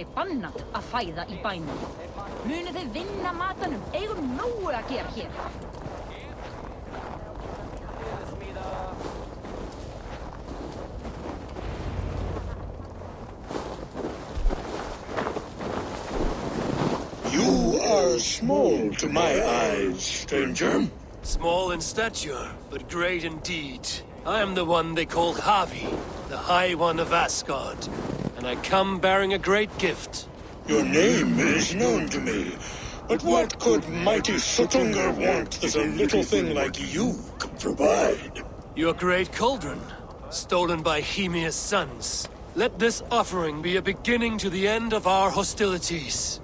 væri bannað að fæða í bænum. Munið þið vinna matanum, eigum nógu að gera hér. You are small to my eyes, stranger. Small in stature, but great in deed. I am the one they call Havi, the High One of Asgard, and I come bearing a great gift. Your name is known to me, but what could mighty Suttungr want that a little thing like you could provide? Your great cauldron, stolen by Hymia's sons. Let this offering be a beginning to the end of our hostilities.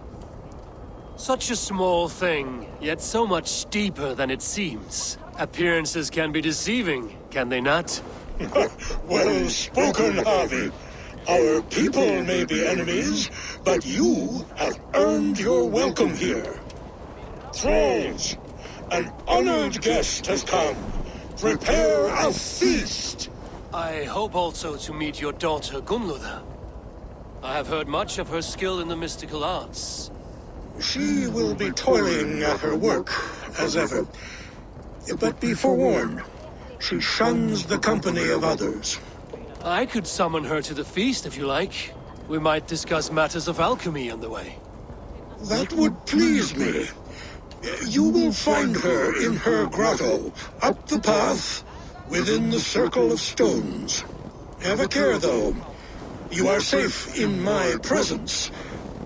Such a small thing, yet so much deeper than it seems. Appearances can be deceiving, can they not? Well spoken, Havi. Our people may be enemies, but you have earned your welcome here. Thralls, an honored guest has come. Prepare a feast. I hope also to meet your daughter Gunnlóða. I have heard much of her skill in the mystical arts. She will be toiling at her work, as ever. But be forewarned, she shuns the company of others. I could summon her to the feast if you like. We might discuss matters of alchemy on the way. That would please me. You will find her in her grotto, up the path, within the circle of stones. Have a care, though. You are safe in my presence,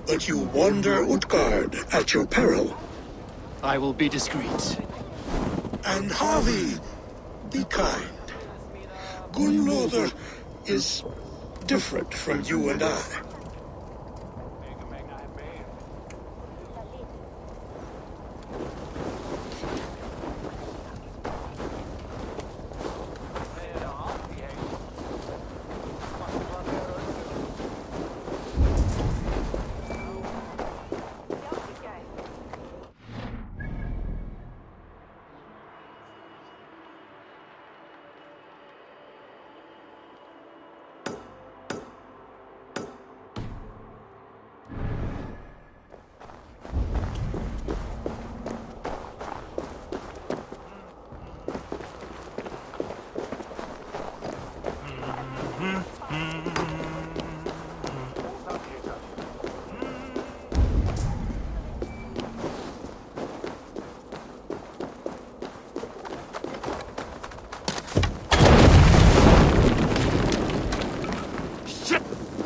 but you wander Utgard at your peril. I will be discreet. And Havi, be kind. Gunnlóður is different from you and I.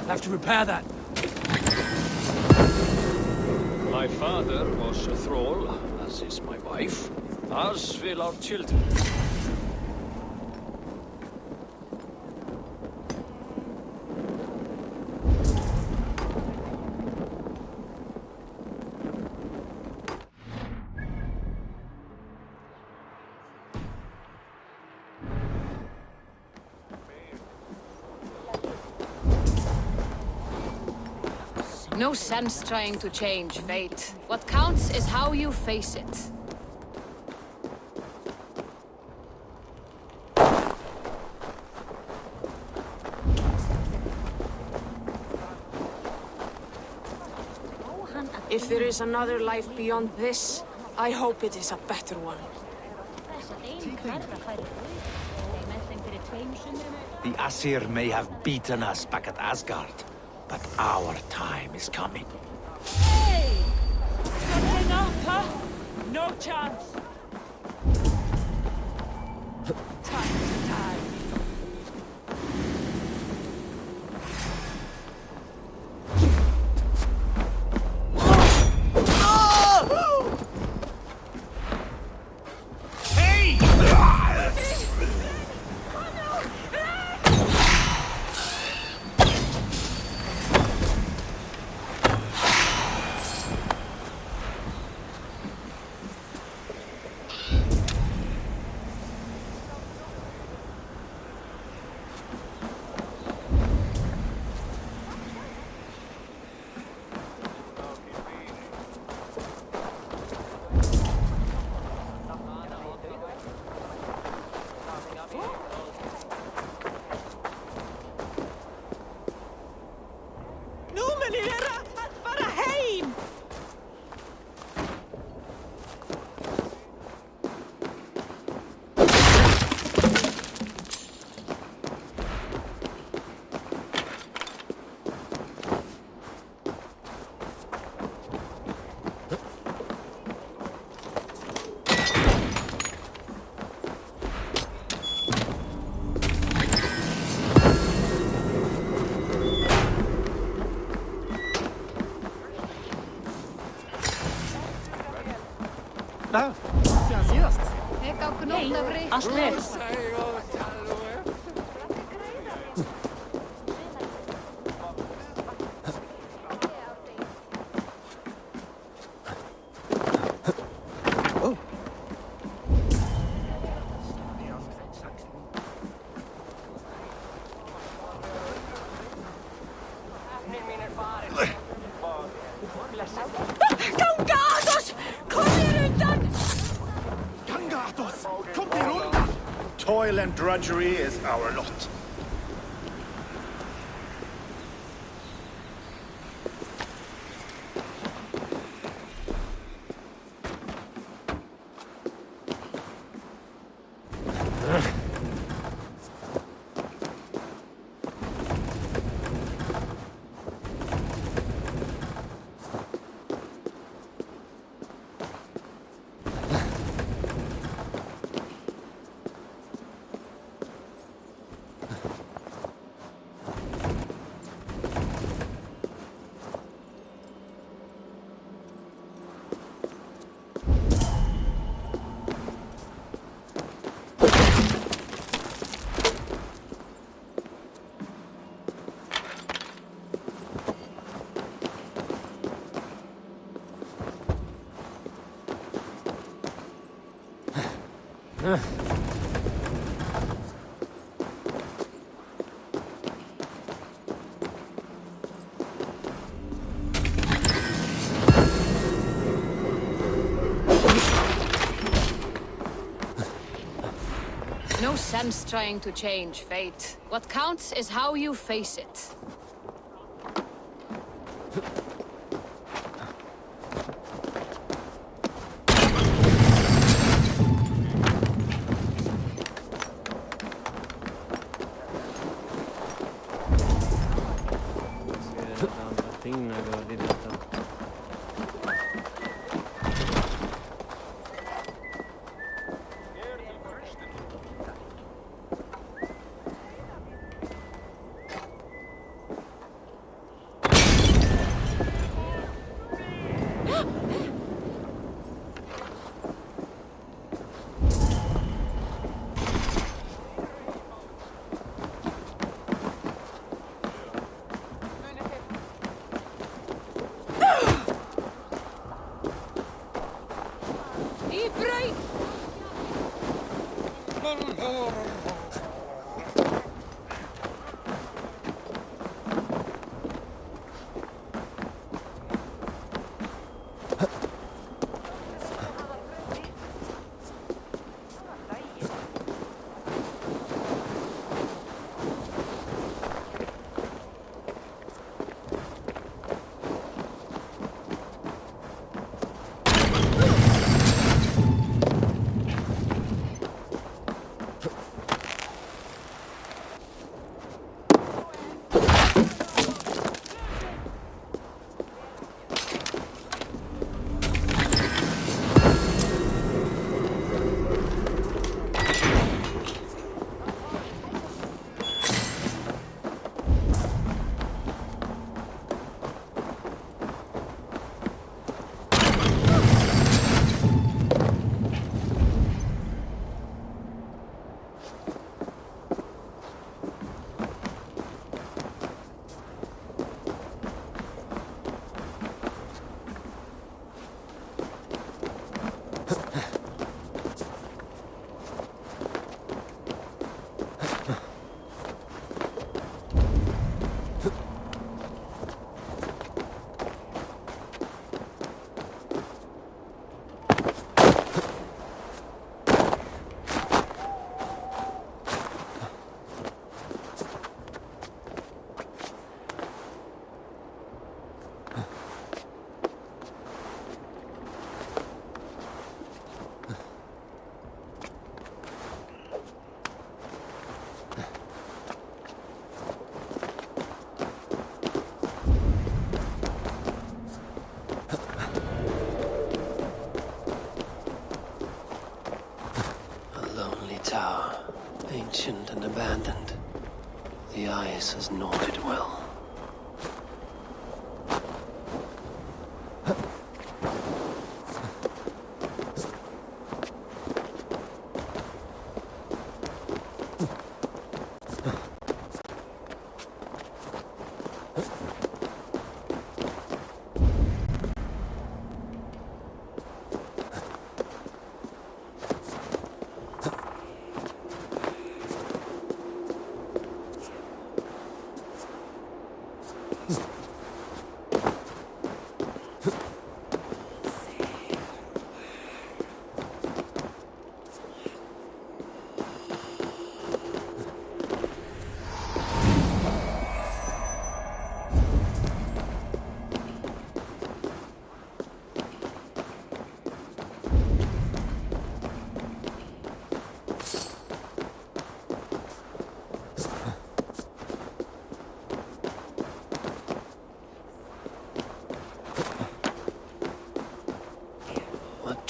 Have to repair that. My father was a thrall, as is my wife, as will our children. No sense trying to change fate. What counts is how you face it. If there is another life beyond this, I hope it is a better one. The Aesir may have beaten us back at Asgard, but our time is coming. Hey! Something up, huh? No chance. Time to die. Hek á gnóttafri. Allt vel. Gangados! Kom er undan! Gangatos! Kom þér undan! Toil and drudgery is our lot. No sense trying to change fate. What counts is how you face it.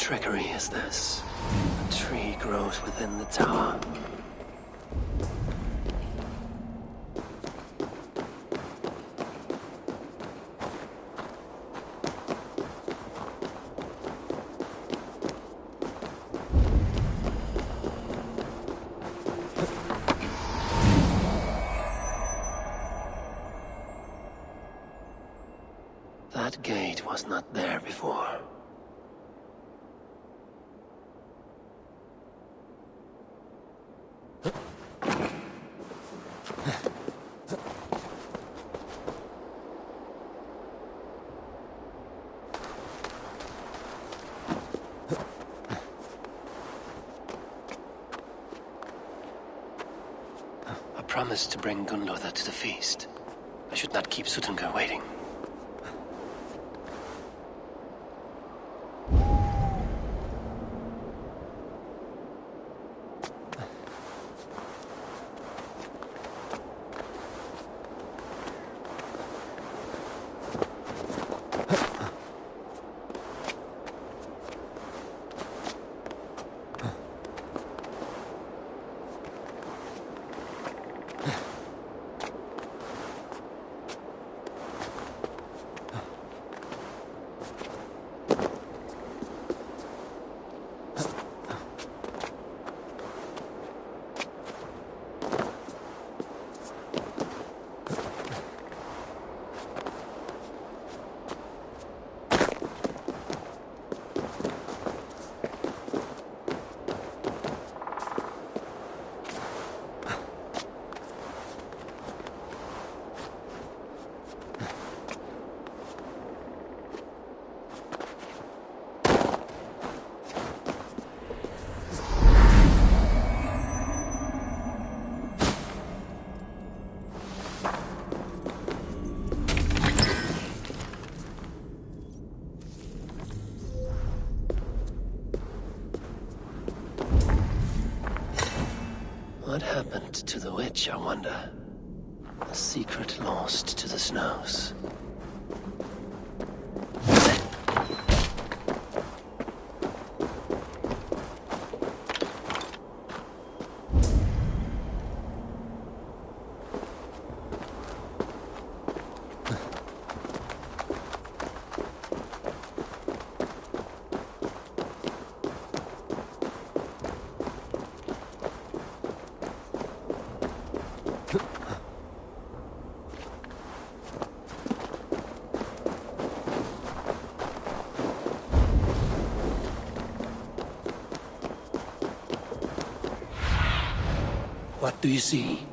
trickery is this? A tree grows within the tower. That gate was not there before. I promised to bring Gunlother to the feast. I should not keep Suttungr waiting. What happened to the witch, I wonder? A secret lost to the snows. What do you see?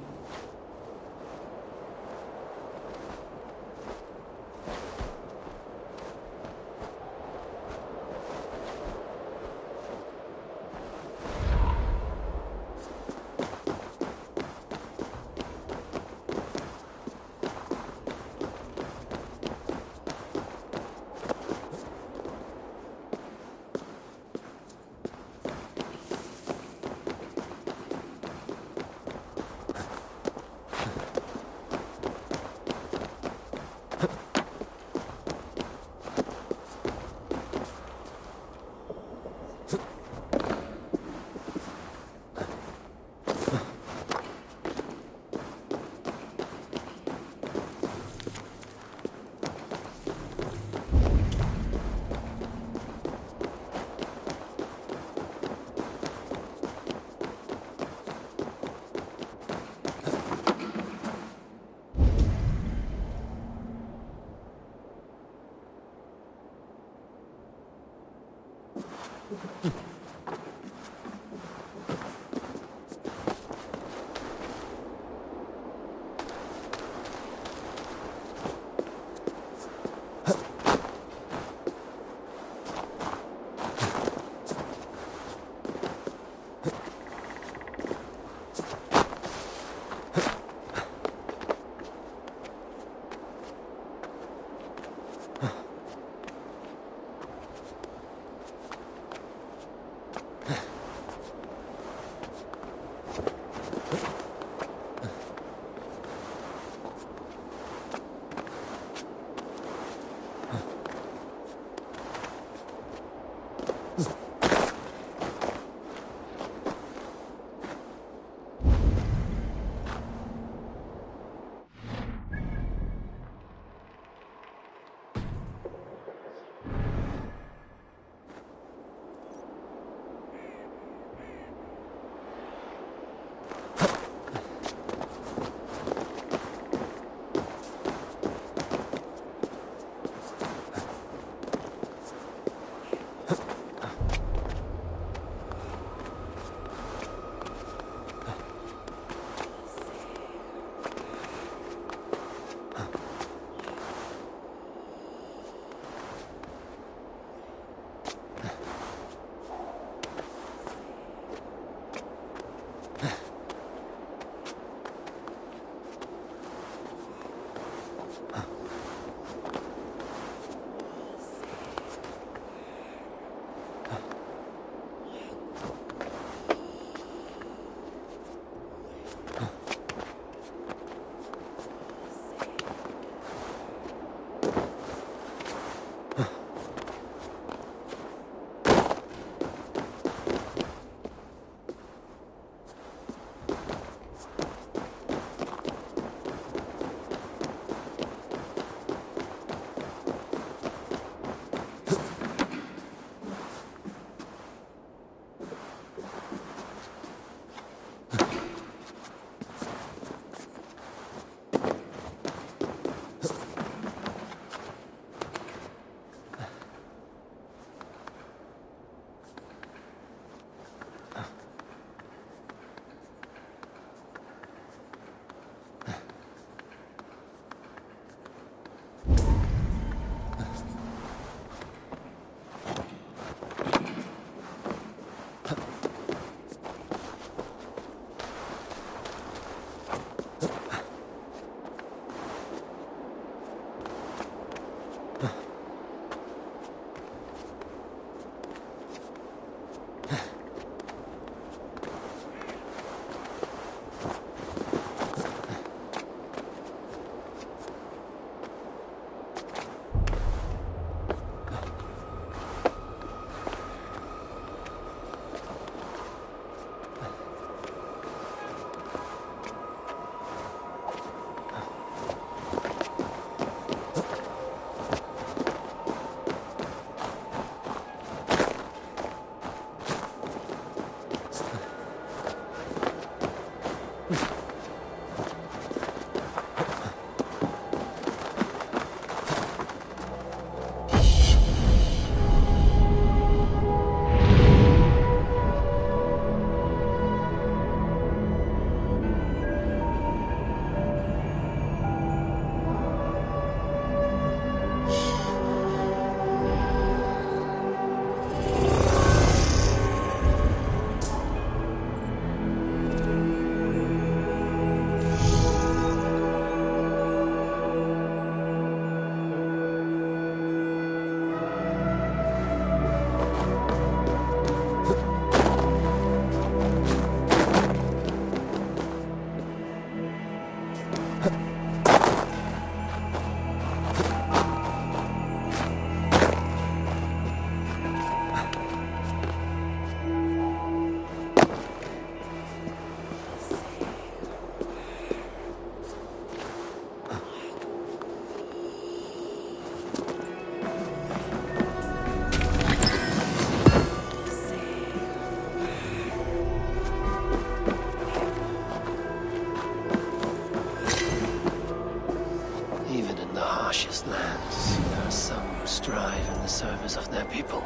strive in the service of their people.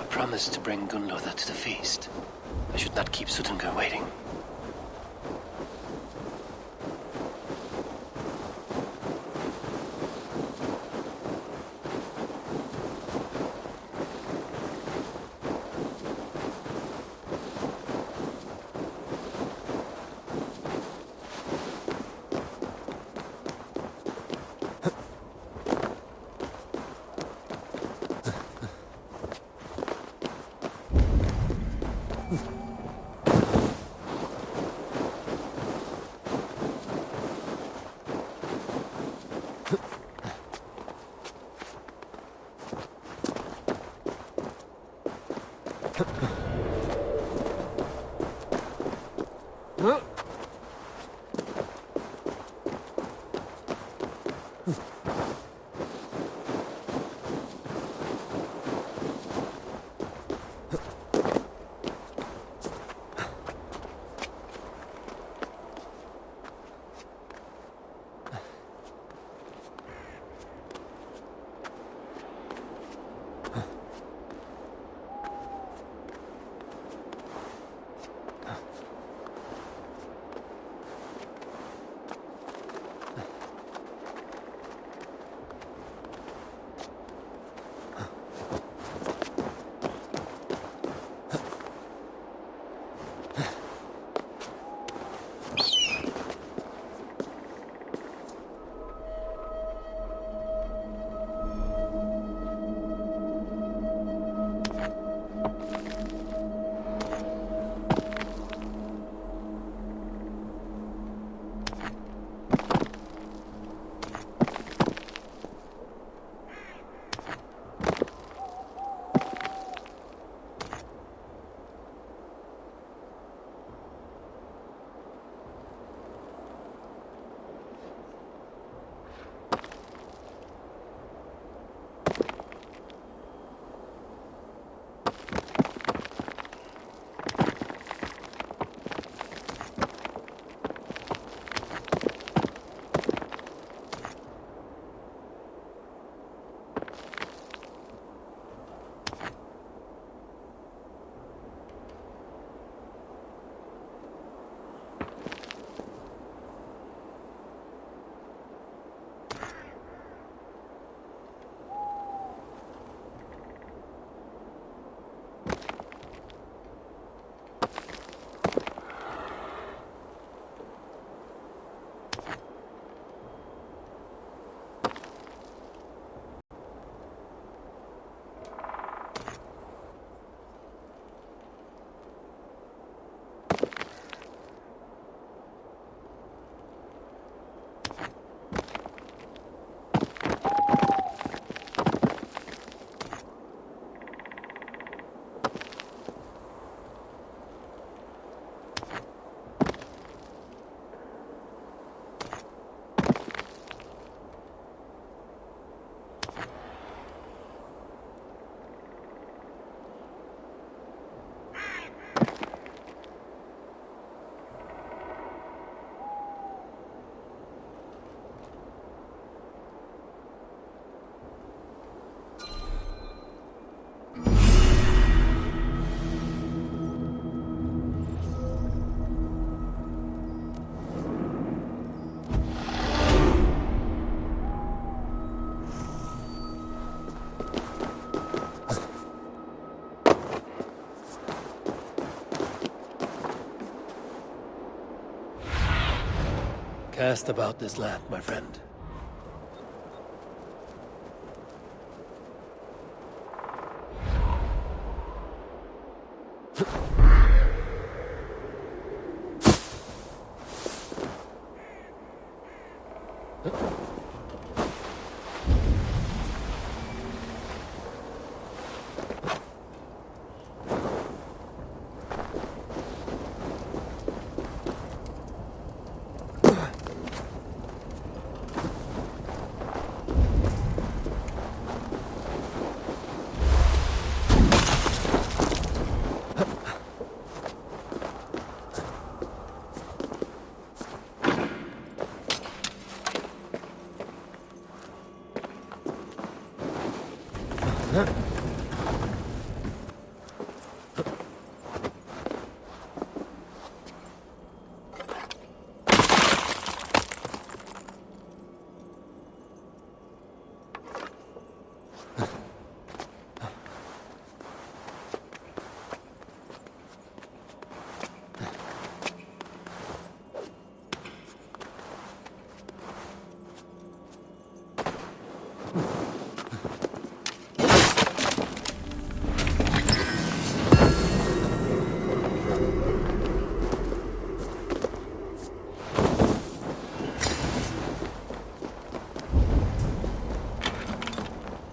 Promised to bring Gunlother to the feast. I should not keep Suttungr waiting. asked about this land, my friend.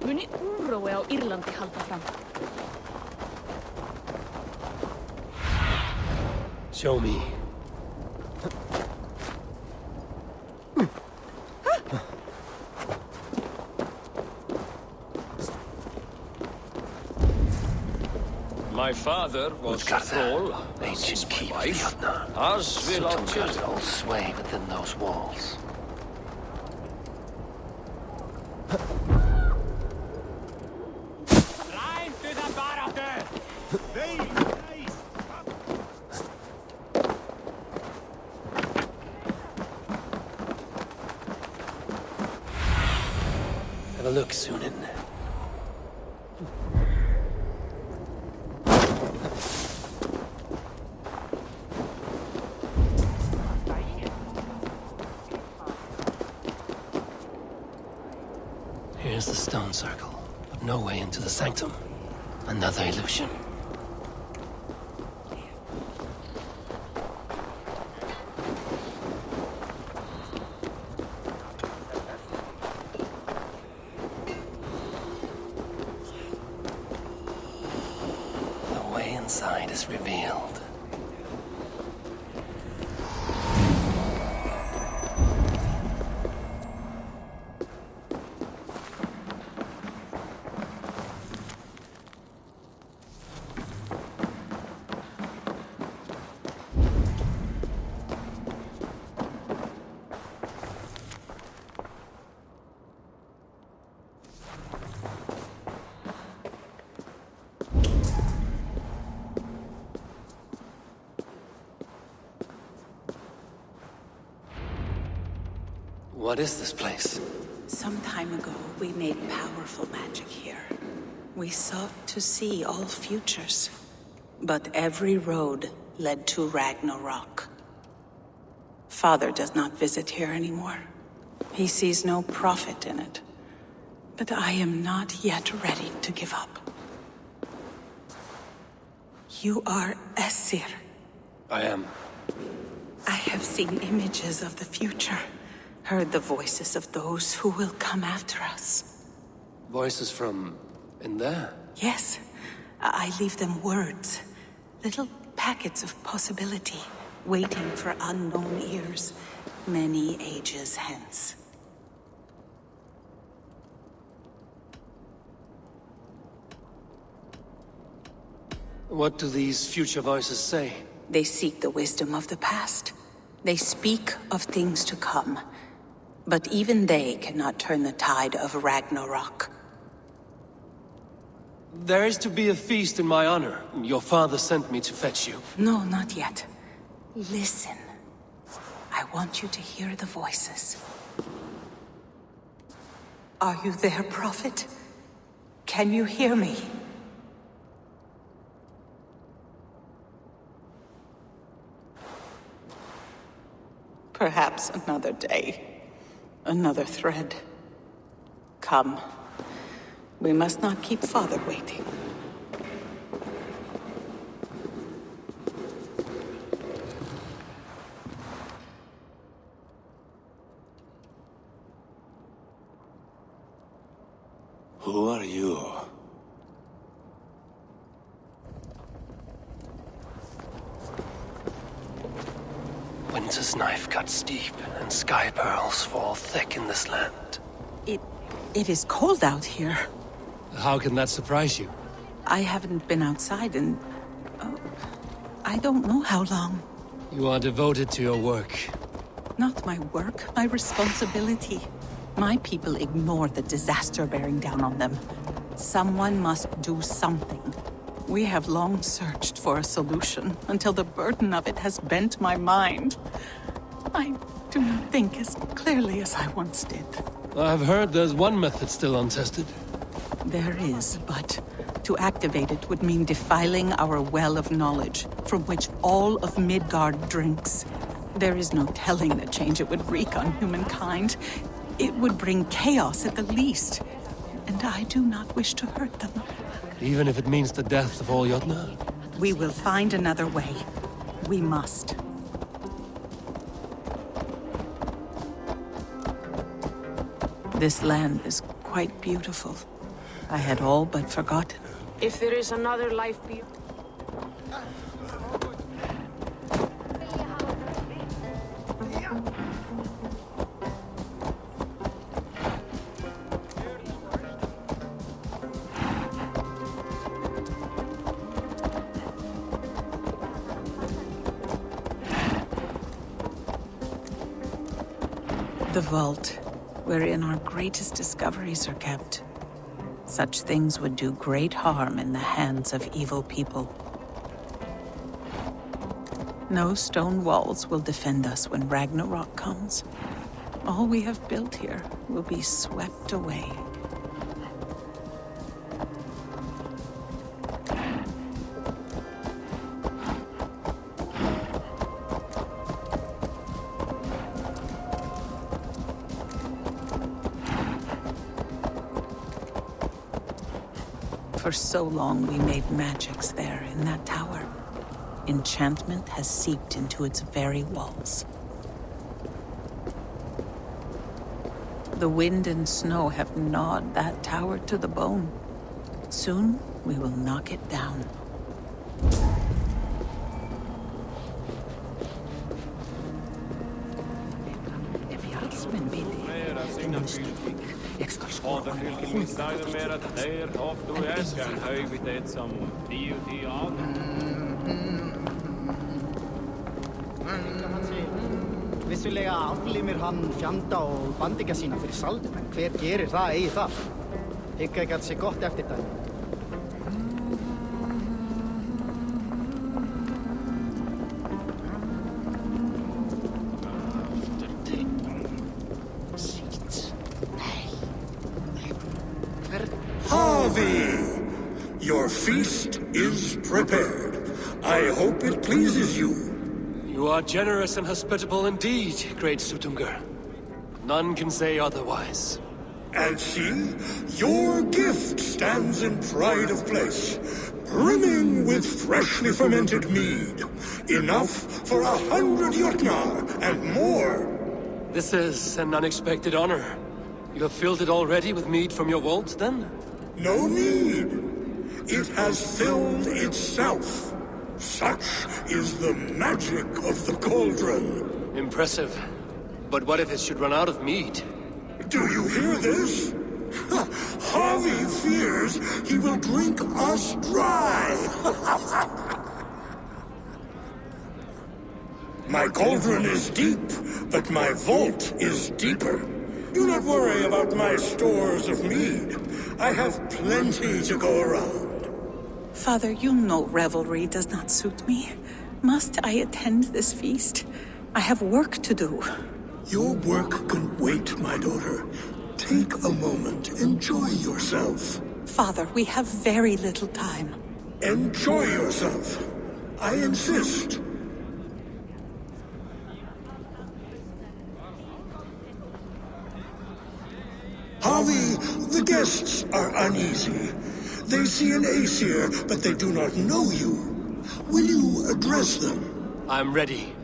Muni Norway á Írlandi halda fram? Show me. My father was a thrall, as is my wife, as will our children. All sway within those walls. Have a look, Sunan. Here's the stone circle, but no way into the sanctum. Another illusion. The way inside is revealed. What is this place? Some time ago, we made powerful magic here. We sought to see all futures. But every road led to Ragnarok. Father does not visit here anymore. He sees no profit in it. But I am not yet ready to give up. You are Aesir. I am. I have seen images of the future. Heard the voices of those who will come after us. Voices from in there? Yes, I leave them words. Little packets of possibility, waiting for unknown ears, many ages hence. What do these future voices say? They seek the wisdom of the past. They speak of things to come. But even they cannot turn the tide of Ragnarok. There is to be a feast in my honor. Your father sent me to fetch you. No, not yet. Listen. I want you to hear the voices. Are you there, Prophet? Can you hear me? Perhaps Perhaps another day. Another thread. Come. We must not keep Father waiting. Who are you? Winter's knife cuts deep, and sky pearls fall thick in this land. It is cold out here. How can that surprise you? I haven't been outside in... I don't know how long. You are devoted to your work. Not my work, my responsibility. My people ignore the disaster bearing down on them. Someone must do something. We have long searched for a solution, until the burden of it has bent my mind. I do not think as clearly as I once did. I've heard there's one method still untested. There is, but to activate it would mean defiling our well of knowledge, from which all of Midgard drinks. There is no telling the change it would wreak on humankind. It would bring chaos at the least, and I do not wish to hurt them. Even if it means the death of all Jotnar? We will find another way. We must. This land is quite beautiful. I had all but forgotten. If there is another life beyond... The vault, wherein our greatest discoveries are kept. Such things would do great harm in the hands of evil people. No stone walls will defend us when Ragnarok comes. All we have built here will be swept away. For so long we made magics there in that tower. Enchantment has seeped into its very walls. The wind and snow have gnawed that tower to the bone. Soon we will knock it down. Vissulega aflimir hann fjanda og bandingja sína fyrir saldum, en hver gerir það eigi þar? Hygg ekki að sé gott eftir það. Your feast is prepared. I hope it pleases you. You are generous and hospitable indeed, great Sutungur. None can say otherwise. And see, your gift stands in pride of place, brimming with freshly fermented mead. Enough for 100 Jotnar and more. This is an unexpected honor. You have filled it already with mead from your vault, then? No need. It has filled itself. Such is the magic of the cauldron. Impressive. But what if it should run out of mead? Do you hear this? Harvey fears he will drink us dry. My cauldron is deep, but my vault is deeper. Do not worry about my stores of mead. I have plenty to go around. Father, you know revelry does not suit me. Must I attend this feast? I have work to do. Your work can wait, my daughter. Take a moment. Enjoy yourself. Father, we have very little time. Enjoy yourself. I insist. Harvey, the guests are uneasy. They see an Aesir, but they do not know you. Will you address them? I'm ready.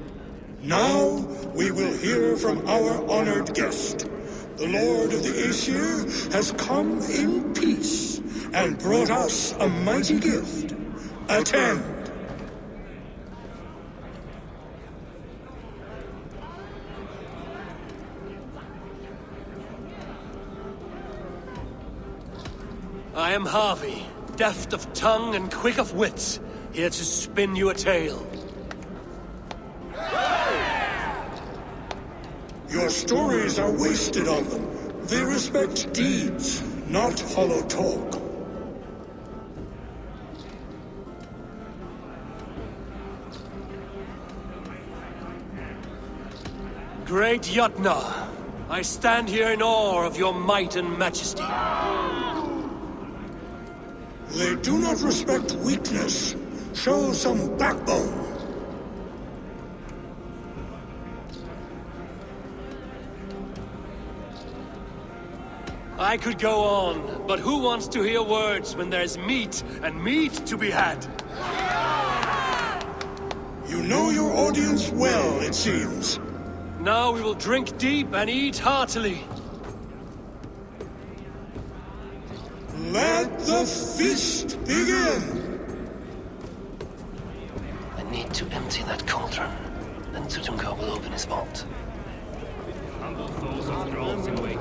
Now, we will hear from our honored guest. The Lord of the Aesir has come in peace and brought us a mighty gift. Attend. I am Harvey, deft of tongue and quick of wit, here to spin you a tale. Your stories are wasted on them. They respect deeds, not hollow talk. Great Yutna, I stand here in awe of your might and majesty. They do not respect weakness. Show some backbone. I could go on, but who wants to hear words when there's meat and meat to be had? You know your audience well, it seems. Now we will drink deep and eat heartily. Let the feast begin! I need to empty that cauldron. Then Tutunka will open his vault. Humble foes of thralls in wait.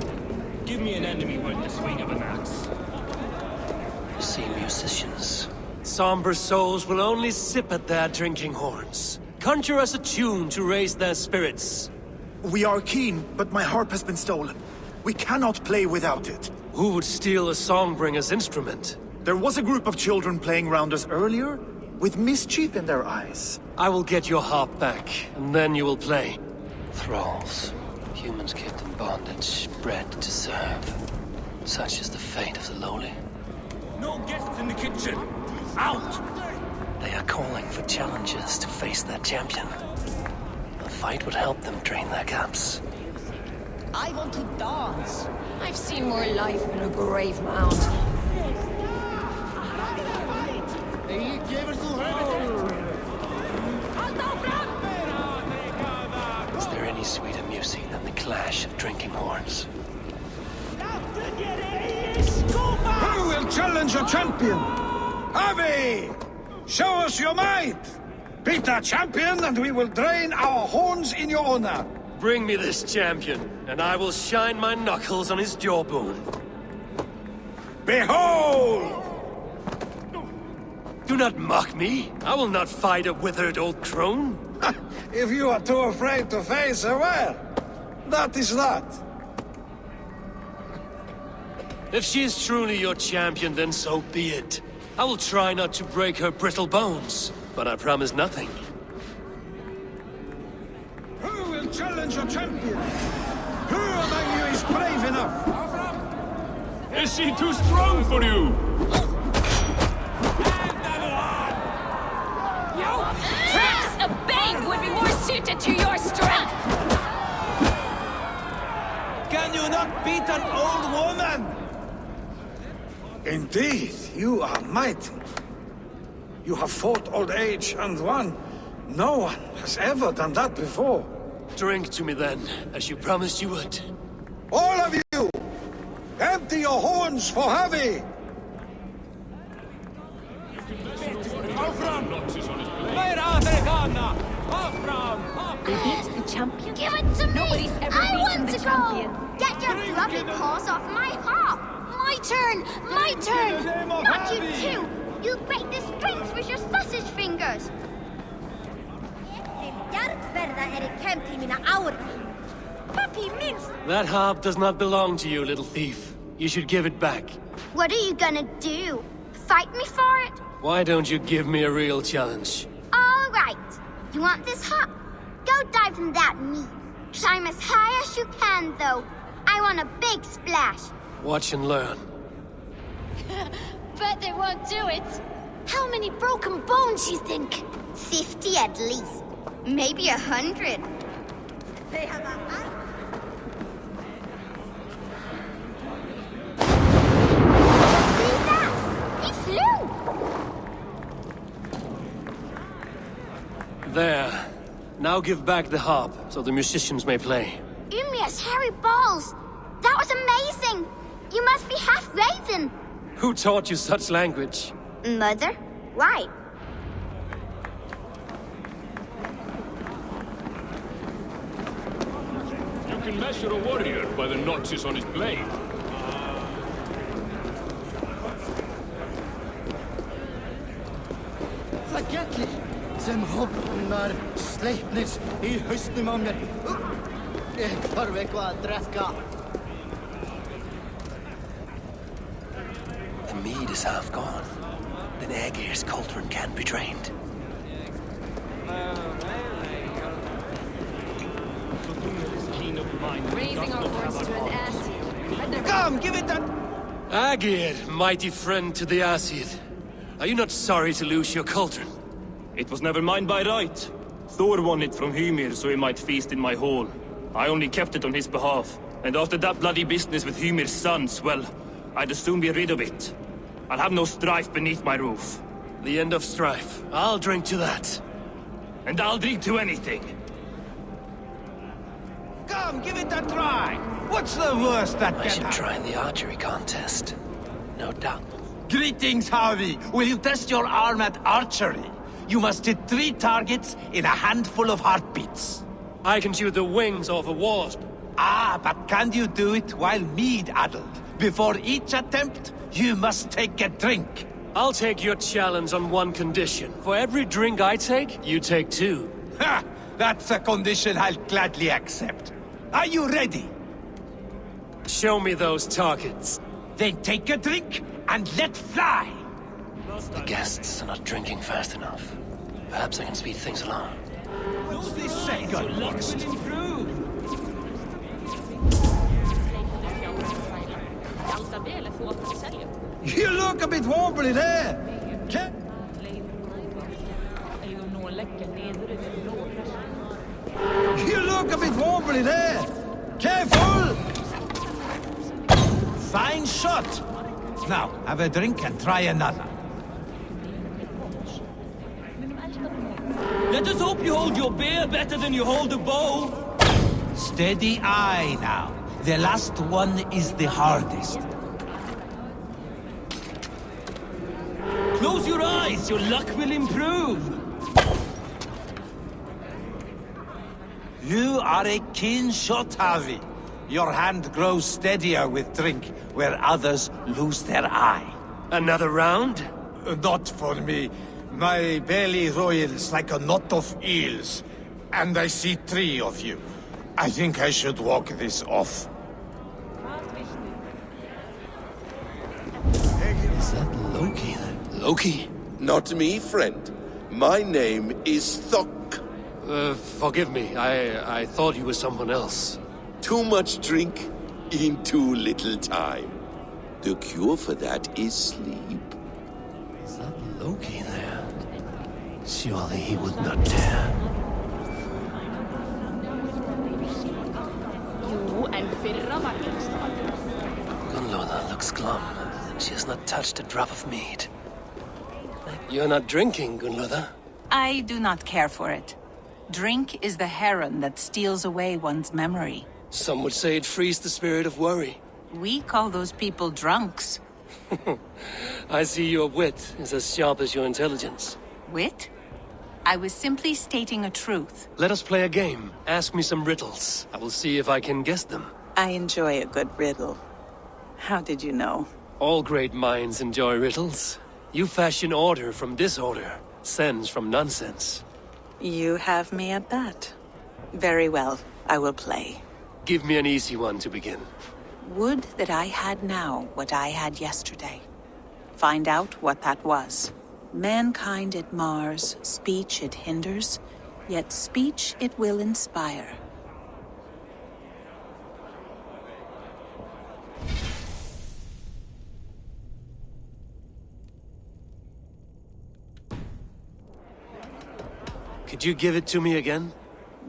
Give me an enemy worth the swing of an axe. You see musicians. Somber souls will only sip at their drinking horns. Conjure us a tune to raise their spirits. We are keen, but my harp has been stolen. We cannot play without it. Who would steal a songbringer's instrument? There was a group of children playing round us earlier, with mischief in their eyes. I will get your harp back, and then you will play. Thralls. Humans kept in bondage, bred to serve. Such is the fate of the lowly. No guests in the kitchen! Out! They are calling for challengers to face their champion. A fight would help them drain their gaps. I want to dance. I've seen more life in a grave mound. Is there any sweeter music than the clash of drinking horns? Who will challenge your champion? Harvey! Show us your might! Beat our champion and we will drain our horns in your honor. Bring me this champion, and I will shine my knuckles on his jawbone. Behold! Do not mock me. I will not fight a withered old crone. If you are too afraid to face her, well, that is that. If she is truly your champion, then so be it. I will try not to break her brittle bones, but I promise nothing. Who will challenge your champion? Who among you is brave enough? Is she too strong for you? Perhaps a bang would be more suited to your strength! Can you not beat an old woman? Indeed, you are mighty. You have fought old age and won. No one has ever done that before. Drink to me then, as you promised you would. All of you! Empty your horns for Harvey! They beat the champion? Give it to me! Nobody's ever I beaten want the to champion. go! Get your grubby paws off my harp! My turn! My turn! Not you too! You break the strings with your sausage fingers! That harp does not belong to you, little thief. You should give it back. What are you gonna do? Fight me for it? Why don't you give me a real challenge? All right. You want this harp? Go dive in that meat. Climb as high as you can, though. I want a big splash. Watch and learn. Bet they won't do it. How many broken bones, you think? 50 at least. Maybe 100. They have a... Now give back the harp, so the musicians may play. Ymir's hairy balls! That was amazing! You must be half raven! Who taught you such language? Mother? Why? You can measure a warrior by the notches on his blade. Forgetly, sem hopnar sleipnis í hausnum á mér. Ég þarf eitthvað að drekka. The mead is half gone. Then Aegir's cauldron can't be drained. Raising our horse to an ass. Come, give it that! Aegir, mighty friend to the Aesir. Are you not sorry to lose your cauldron? It was never mine by right. Thor won it from Ymir so he might feast in my hall. I only kept it on his behalf. And after that bloody business with Ymir's sons, well, I'd as soon be rid of it. I'll have no strife beneath my roof. The end of strife. I'll drink to that. And I'll drink to anything. Come, give it a try! What's the worst that I can should happen? try the archery contest. No doubt. Greetings, Harvey. Will you test your arm at archery? You must hit 3 targets in a handful of heartbeats. I can shoot the wings off a wasp. Ah, but can you do it while mead-addled? Before each attempt, you must take a drink. I'll take your challenge on one condition. For every drink I take, you take 2. Ha! That's a condition I'll gladly accept. Are you ready? Show me those targets. Then take a drink and let fly! The guests are not drinking fast enough. Perhaps I can speed things along. What's this second next? You look a bit wobbly there! You look a bit wobbly there! Careful! Fine shot! Now, have a drink and try another. Let us hope you hold your beer better than you hold a bow. Steady eye now. The last one is the hardest. Close your eyes, your luck will improve. You are a keen shot, Harvey. Your hand grows steadier with drink, where others lose their eye. Another round? Not for me. My belly roils like a knot of eels. And I see 3 of you. I think I should walk this off. Is that Loki? Loki? Not me, friend. My name is Thok. Forgive me. I thought he was someone else. Too much drink in too little time. The cure for that is sleep. Is that Loki there? Surely he would not dare. Gunloda looks glum, and she has not touched a drop of mead. You're not drinking, Gunloda? I do not care for it. Drink is the heron that steals away one's memory. Some would say it frees the spirit of worry. We call those people drunks. I see your wit is as sharp as your intelligence. Wit? I was simply stating a truth. Let us play a game. Ask me some riddles. I will see if I can guess them. I enjoy a good riddle. How did you know? All great minds enjoy riddles. You fashion order from disorder, sense from nonsense. You have me at that. Very well, I will play. Give me an easy one to begin. Would that I had now what I had yesterday. Find out what that was. Mankind it mars, speech it hinders, yet speech it will inspire. Could you give it to me again?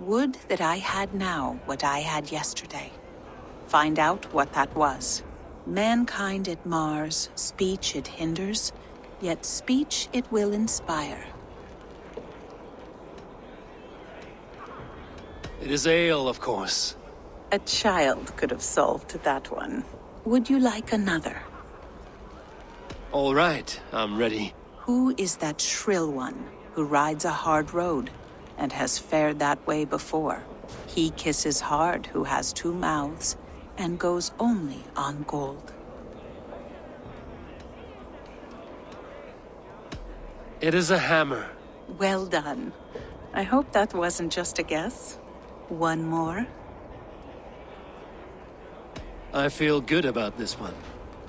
Would that I had now what I had yesterday. Find out what that was. Mankind it mars, speech it hinders, yet speech it will inspire. It is ale, of course. A child could have solved that one. Would you like another? All right, I'm ready. Who is that shrill one who rides a hard road and has fared that way before? He kisses hard who has 2 mouths and goes only on gold. It is a hammer. Well done. I hope that wasn't just a guess. One more? I feel good about this one.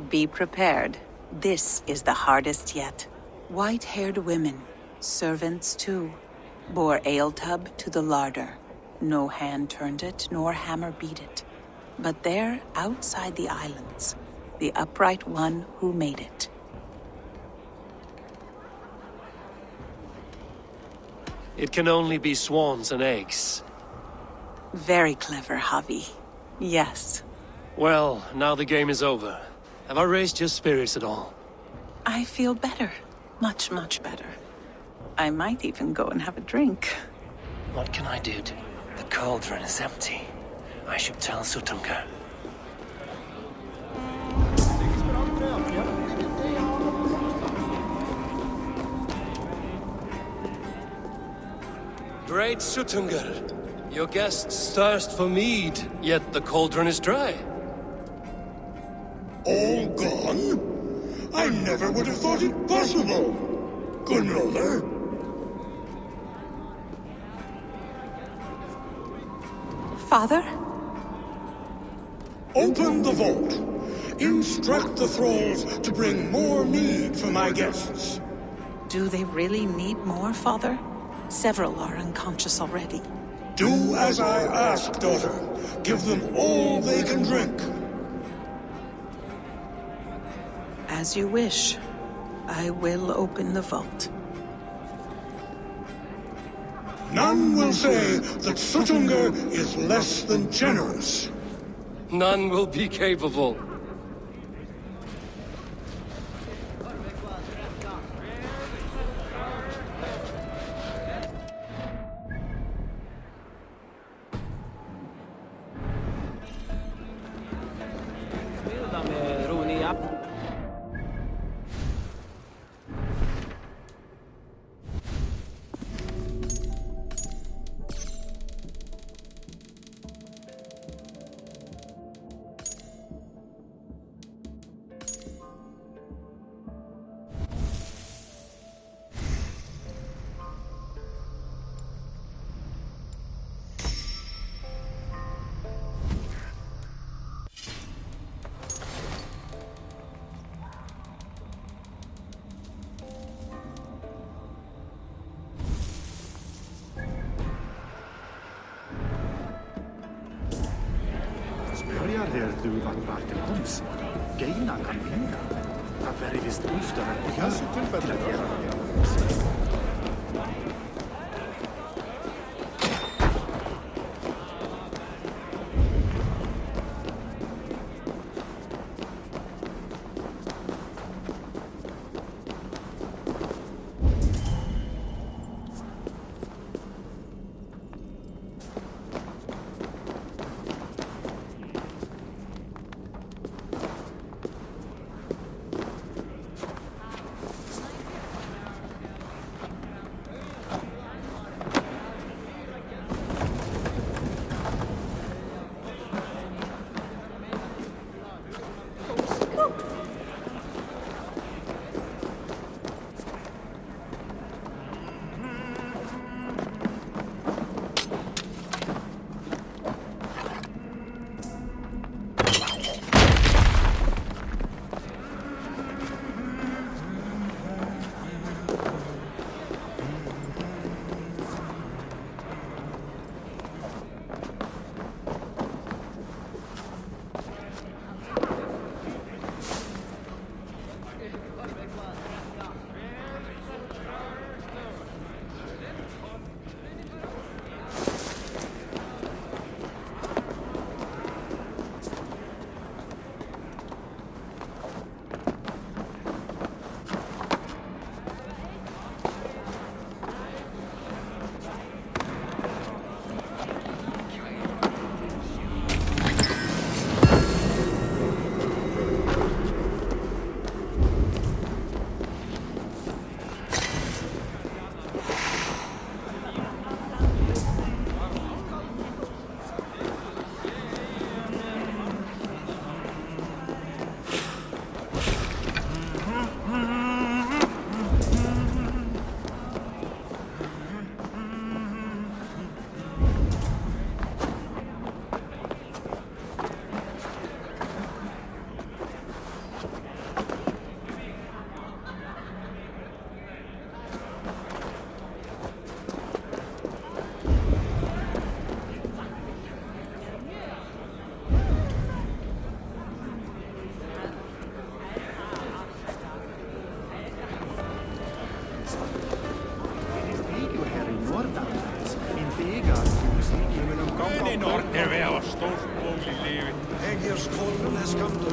Be prepared. This is the hardest yet. White-haired women, servants too, bore ale tub to the larder. No hand turned it, nor hammer beat it. But there, outside the islands, the upright one who made it. It can only be swans and eggs. Very clever, Javi. Yes. Well, now the game is over. Have I raised your spirits at all? I feel better. Much, much better. I might even go and have a drink. What can I do The cauldron is empty. I should tell Sutunga. Great Sutunga, your guests thirst for mead, yet the cauldron is dry. All gone? I never would have thought it possible. Gunrother? Father? Open the vault. Instruct the thralls to bring more mead for my guests. Do they really need more, Father? Several are unconscious already. Do as I ask, daughter. Give them all they can drink. As you wish. I will open the vault. None will say that Sutunga is less than generous. None will be capable. Börjar du vart till Holmes? Geina kan vinna. Att vara visst oftare och göra tillfälle att göra det.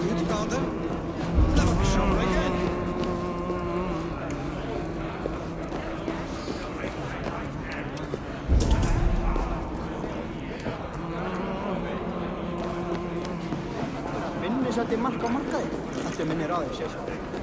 good, Garden. Never be trouble again. Minni setti mark á markaði. Allt minnir á þig, sér.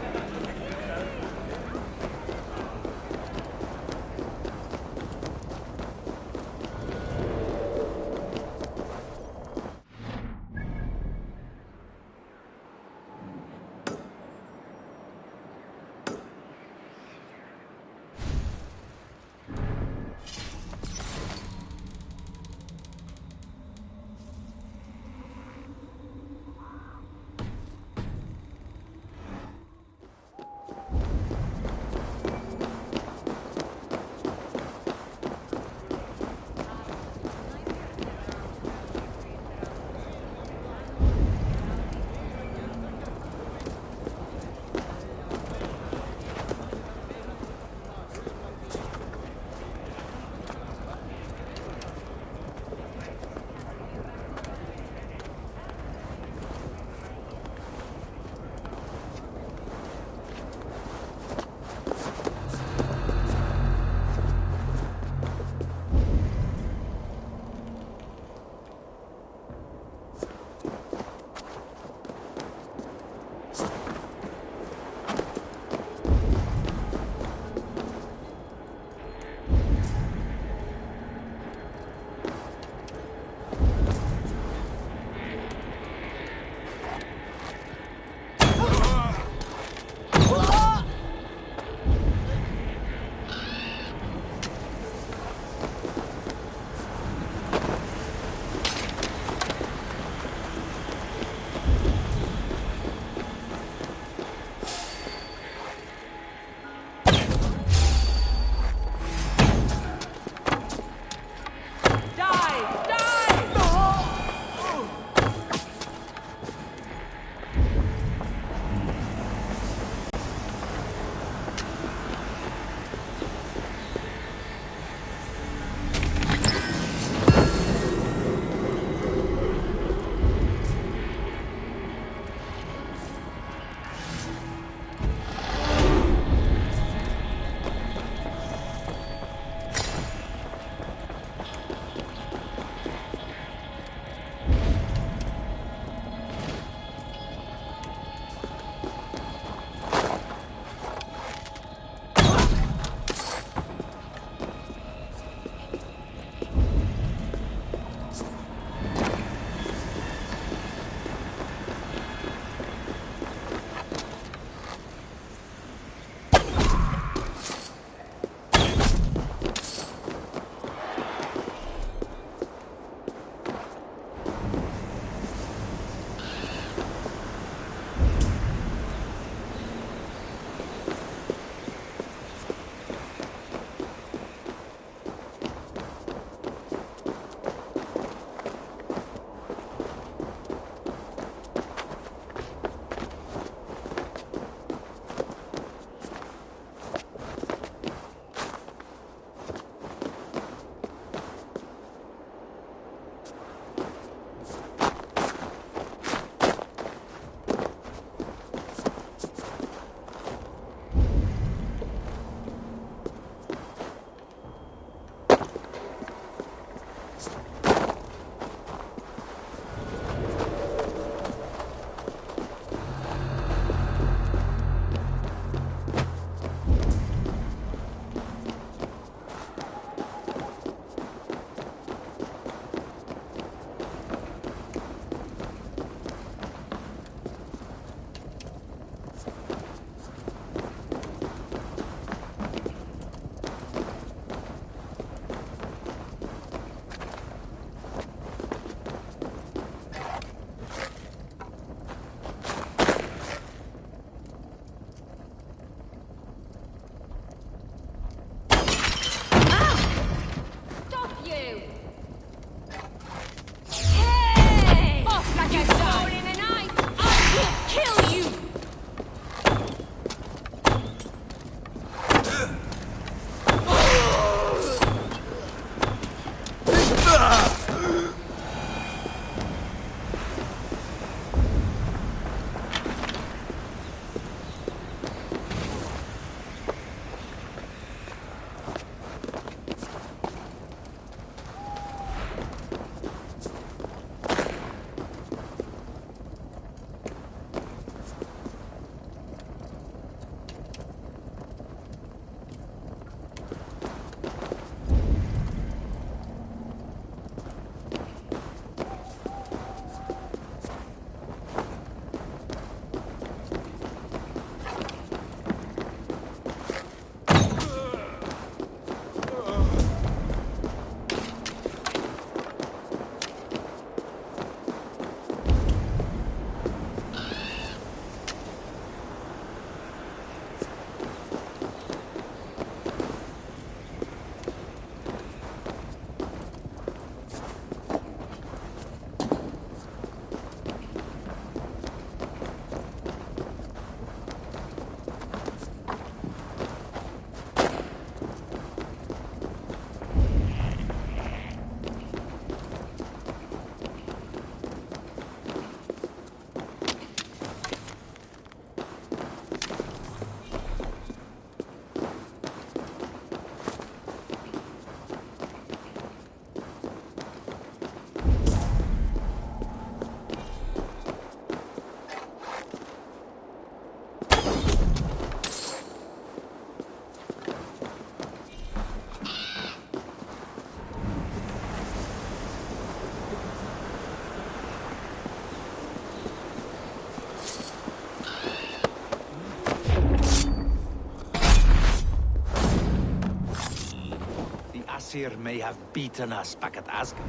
Aesir may have beaten us back at Asgard.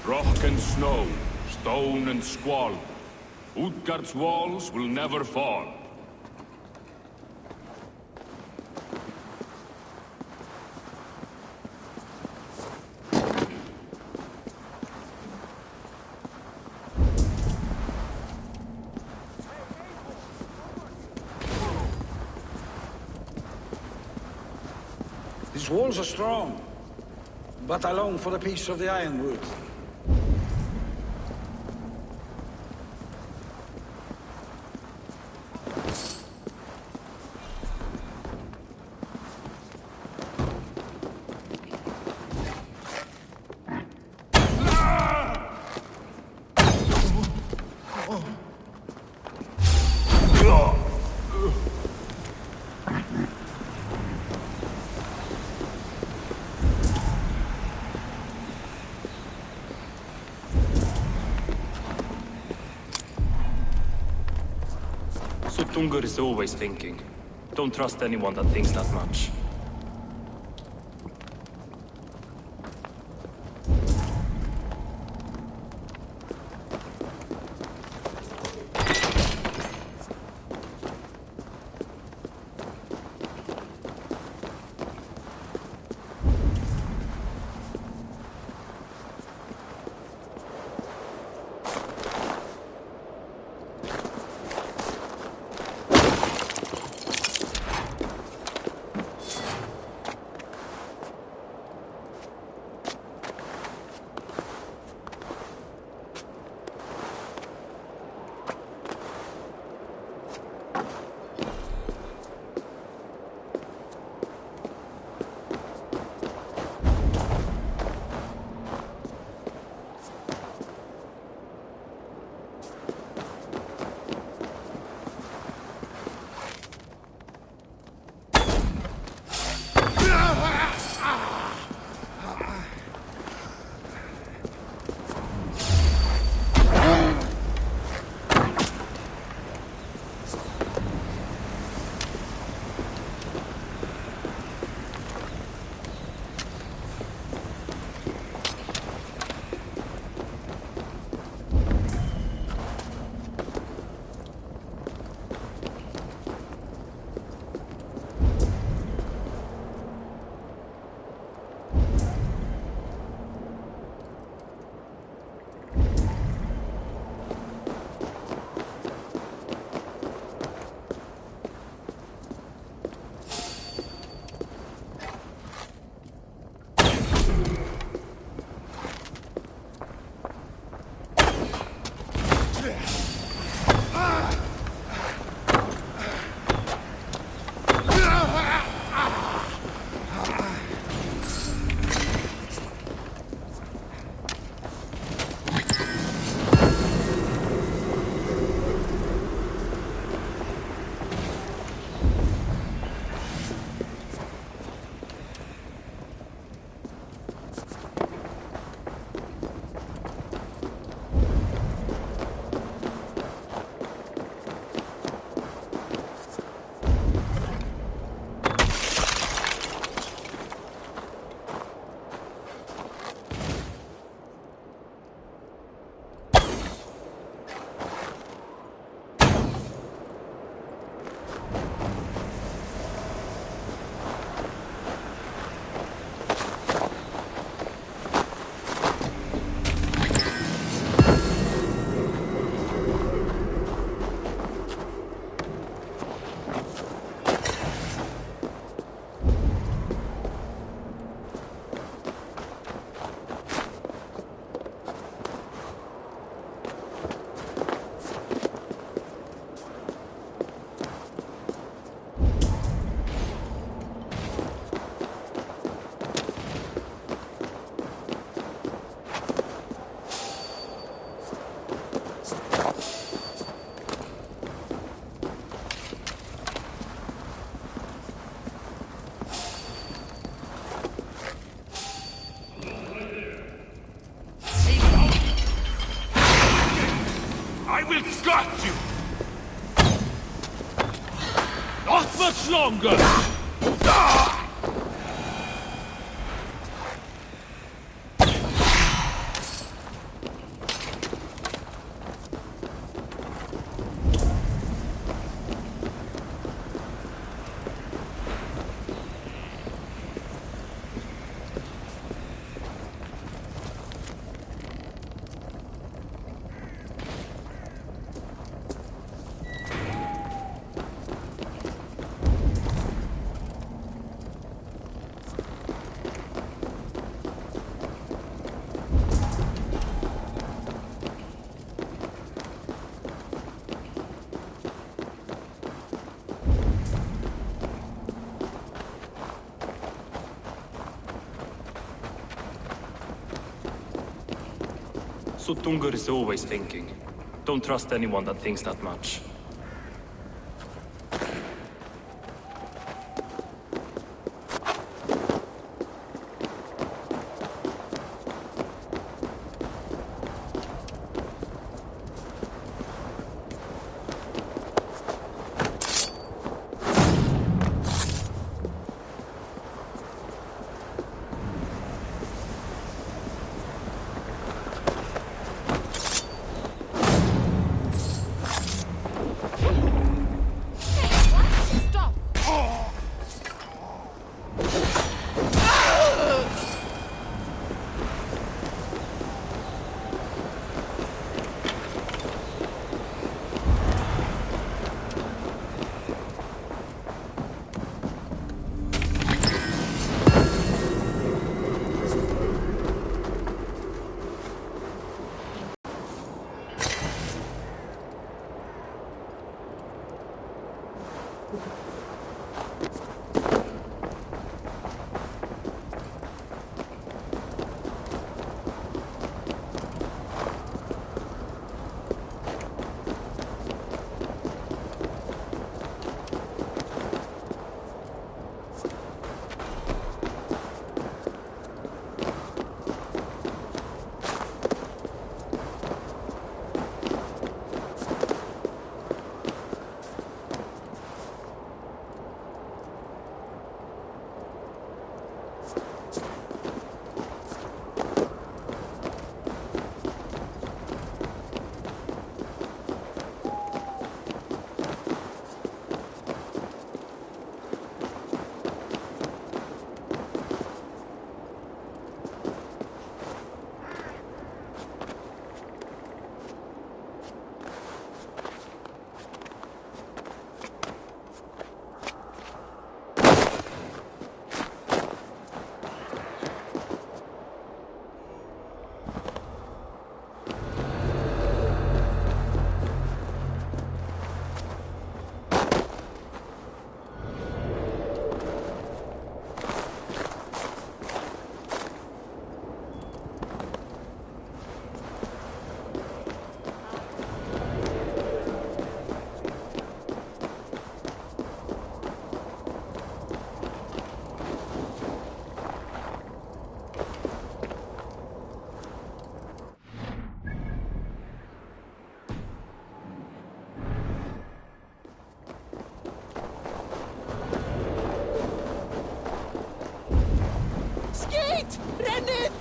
Rock and snow, stone and squall. Utgard's walls will never fall. These walls are strong, but I long for a piece of the ironwood. Tungur is always thinking. Don't trust anyone that thinks that much. longer! Sutungur is always thinking. Don't trust anyone that thinks that much.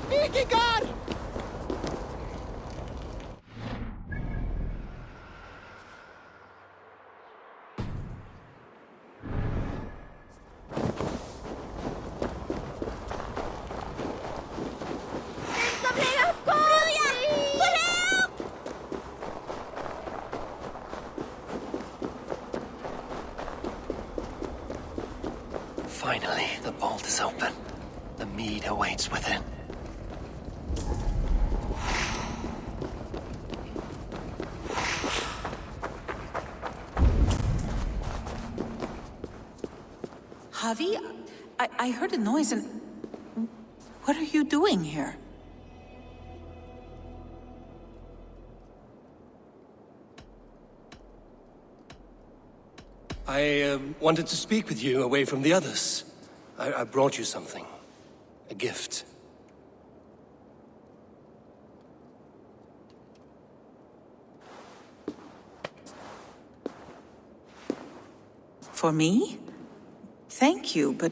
Vikingar! Finally, the vault is open. The mead awaits within. Javi, I heard a noise and... What are you doing here? I wanted to speak with you away from the others. I brought you something. A gift. For me? Thank you, but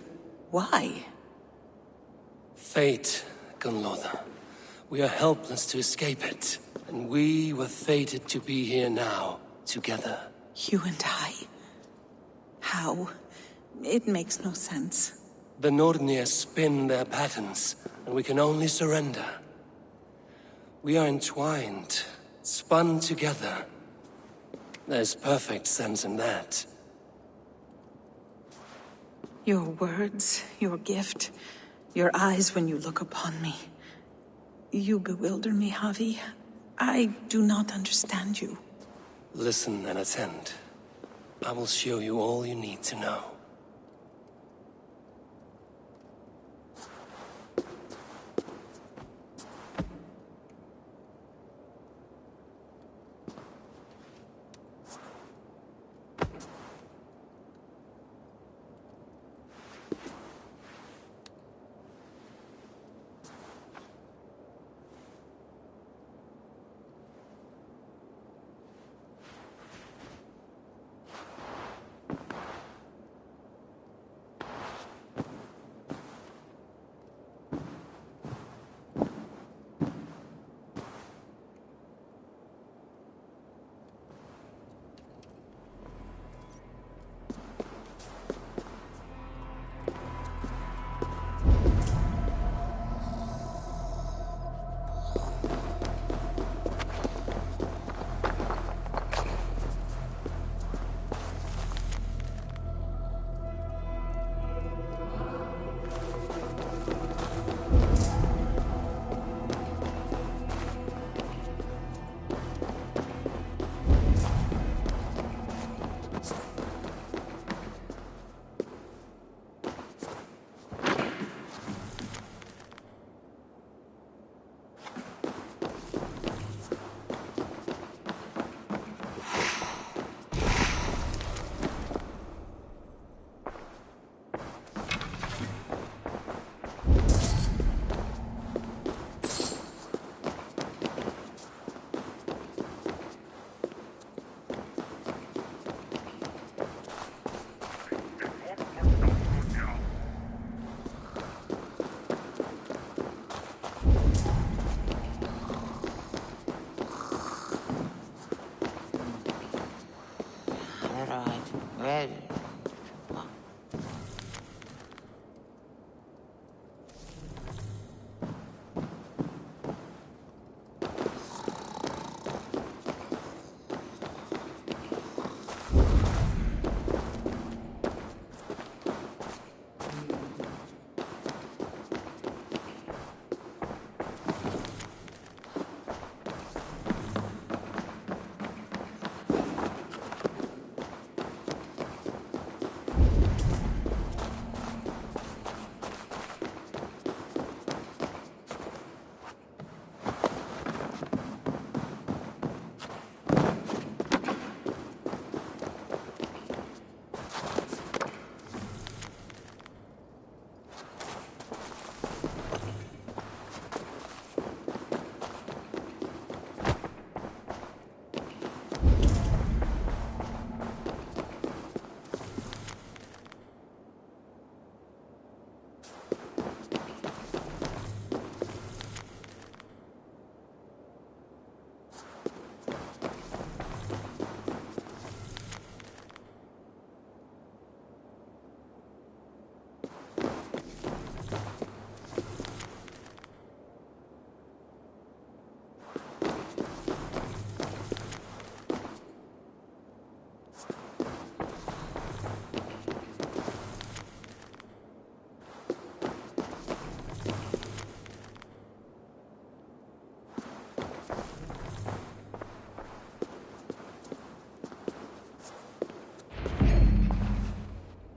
why? Fate, Gunlotha. We are helpless to escape it. And we were fated to be here now, together. You and I? How? It makes no sense. The Nordnir spin their patterns, and we can only surrender. We are entwined, spun together. There's perfect sense in that. Your words, your gift, your eyes when you look upon me. You bewilder me, Javi. I do not understand you. Listen and attend. I will show you all you need to know.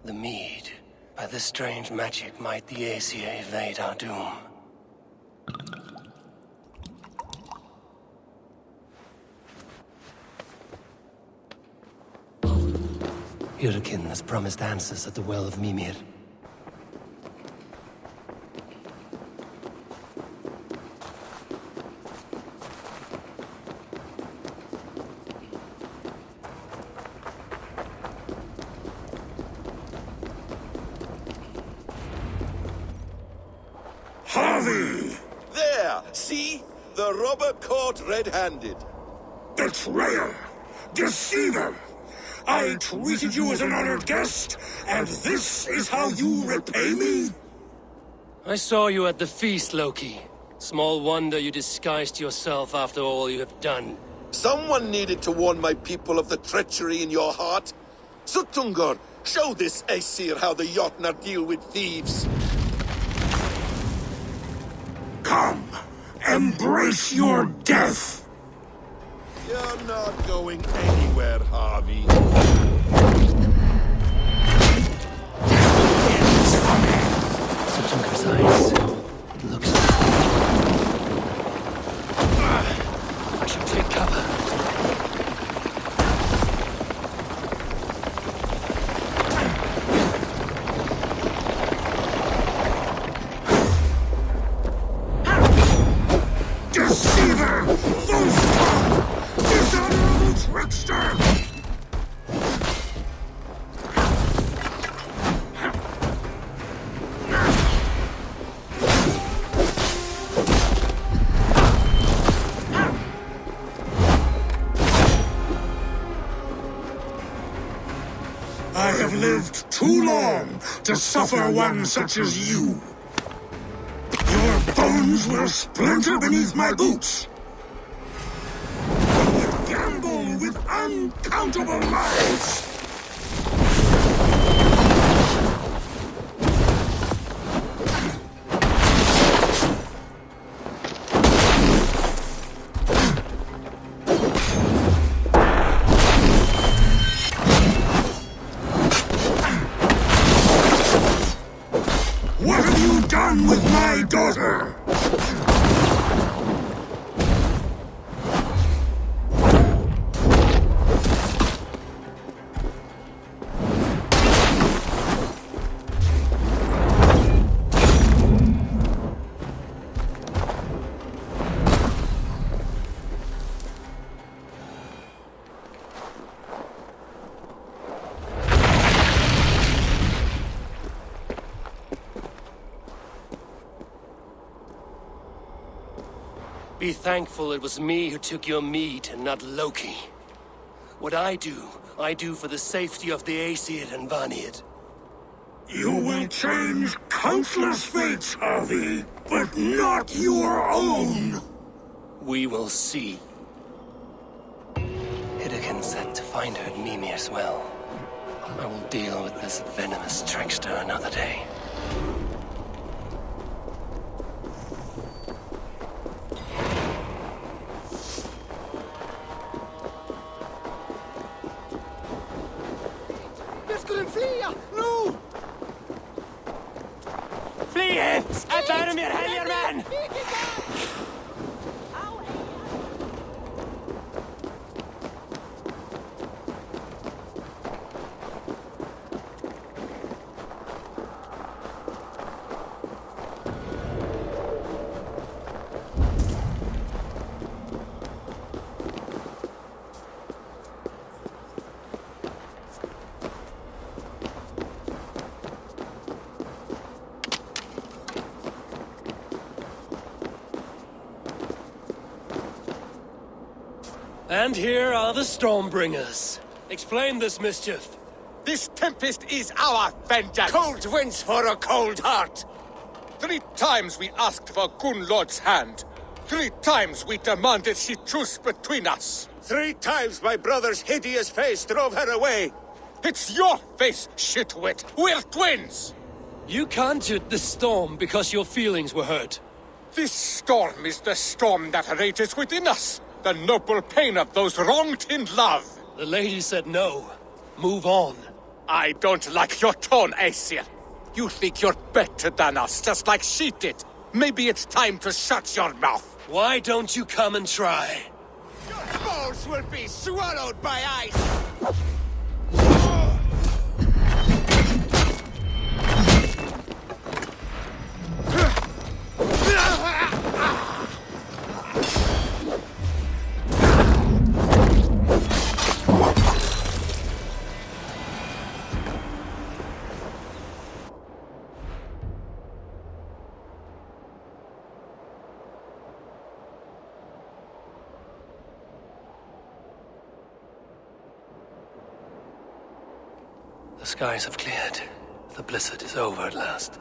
The mead. By this strange magic might the Aesir evade our doom. Hyrkin has promised answers at the Well of Mimir. Harvey! There! See? The robber caught red-handed. Betrayer! Deceiver! I treated you as an honored guest, and this is how you repay me? I saw you at the feast, Loki. Small wonder you disguised yourself after all you have done. Someone needed to warn my people of the treachery in your heart. Suttungr, show this Aesir how the Jotnar deal with thieves. Come, embrace your death! You're not going anywhere, Harvey. Suttungr's eyes. It looks... I should take cover. Deceiver! Foolscap! Dishonorable trickster! I have lived too long to suffer one such as you. Your bones will splinter beneath my boots. You would gamble with uncountable lives. What have you done with my daughter? Be thankful it was me who took your meat and not Loki. What I do for the safety of the Aesir and Vanir. You will change countless fates, Harvey, but not your own. We will see. Hidekin said to find her at Mimir's well. I will deal with this venomous trickster another day. Nu! Flyet! At bære mer helger, menn! And here are the Stormbringers. Explain this mischief. This tempest is our vengeance! Cold winds for a cold heart! 3 times we asked for Gunnlod's hand. 3 times we demanded she choose between us. 3 times my brother's hideous face drove her away. It's your face, shitwit! We're twins! You conjured the storm because your feelings were hurt. This storm is the storm that rages within us. The noble pain of those wronged in love. The lady said no. Move on. I don't like your tone, Aesir. You think you're better than us, just like she did. Maybe it's time to shut your mouth. Why don't you come and try? Your bones will be swallowed by ice! skies have cleared. The blizzard is over at last.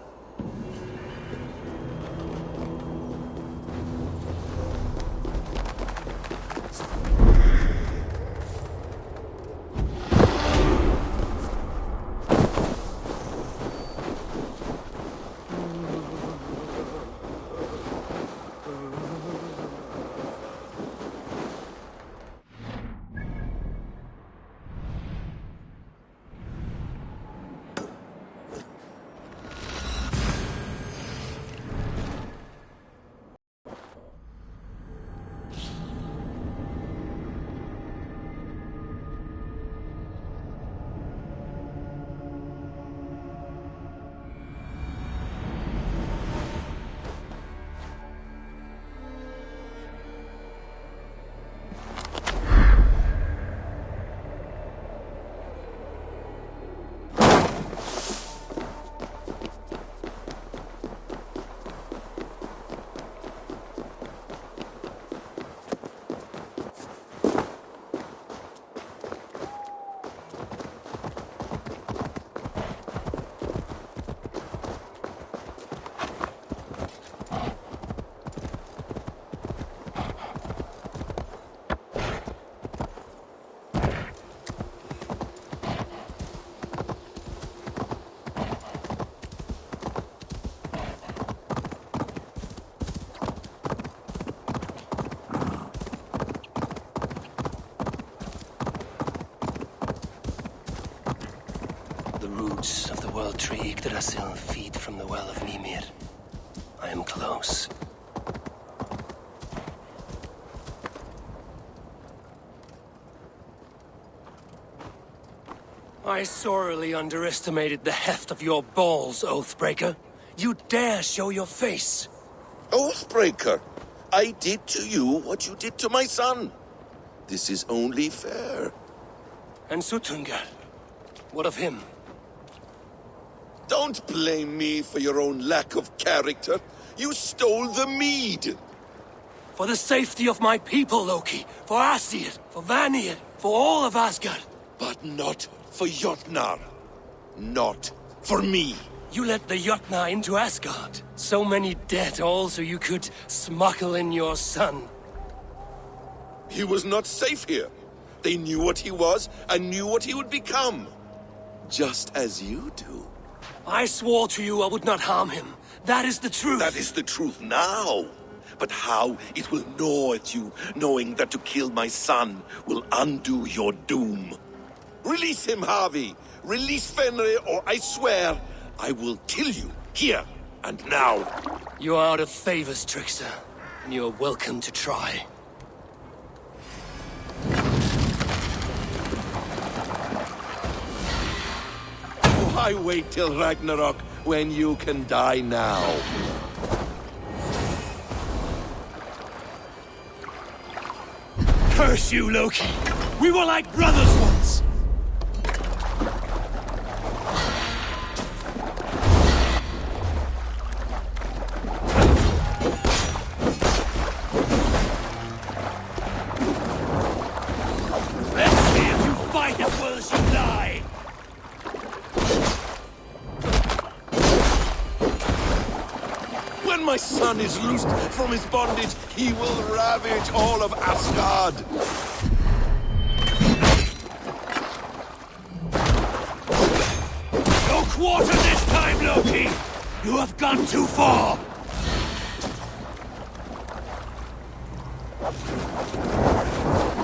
Roots of the world tree Yggdrasil feed from the well of Mimir. I am close. I sorely underestimated the heft of your balls, Oathbreaker. You dare show your face! Oathbreaker, I did to you what you did to my son. This is only fair. And Suttungr? What of him? Don't blame me for your own lack of character. You stole the mead. For the safety of my people, Loki. For Asir, for Vanir, for all of Asgard. But not for Jotnar. Not for me. You let the Jotnar into Asgard. So many dead, all so you could smuggle in your son. He was not safe here. They knew what he was and knew what he would become. Just as you do. I swore to you I would not harm him. That is the truth. That is the truth now. But how it will gnaw at you, knowing that to kill my son will undo your doom. Release him, Harvey. Release Fenrir, or I swear, I will kill you, here and now. You are out of favors, trickster. And you're welcome to try. Why wait till Ragnarok when you can die now? Curse you, Loki! We were like brothers once! Let's see if you fight as well as you die! When my son is loosed from his bondage, he will ravage all of Asgard. No quarter this time, Loki! You have gone too far!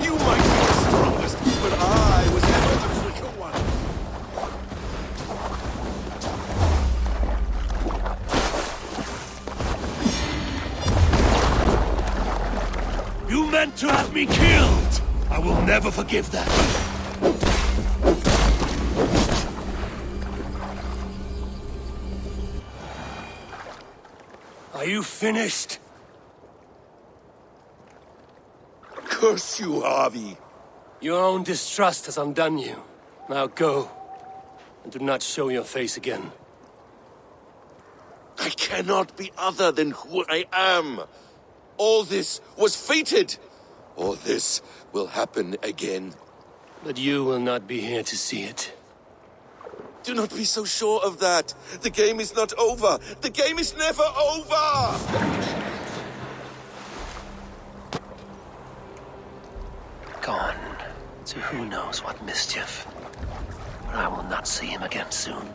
You might be the strongest, but I was ever the weaker one. You meant to have me killed! I will never forgive that. Are you finished? Curse you, Harvey. Your own distrust has undone you. Now go, and do not show your face again. I cannot be other than who I am. All this was fated. All this will happen again. But you will not be here to see it. Do not be so sure of that. The game is not over. The game is never over! Gone to who knows what mischief. But I will not see him again soon.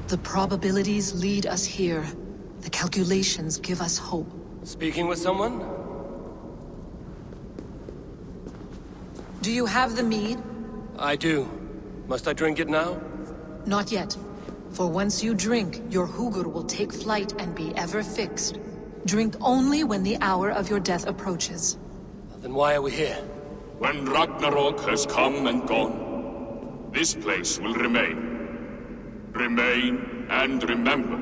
The probabilities lead us here. The calculations give us hope. Speaking with someone? Do you have the mead? I do. Must I drink it now? Not yet. For once you drink, your Hugur will take flight and be ever fixed. Drink only when the hour of your death approaches. Then why are we here? When Ragnarok has come and gone, this place will remain. Remain and remember.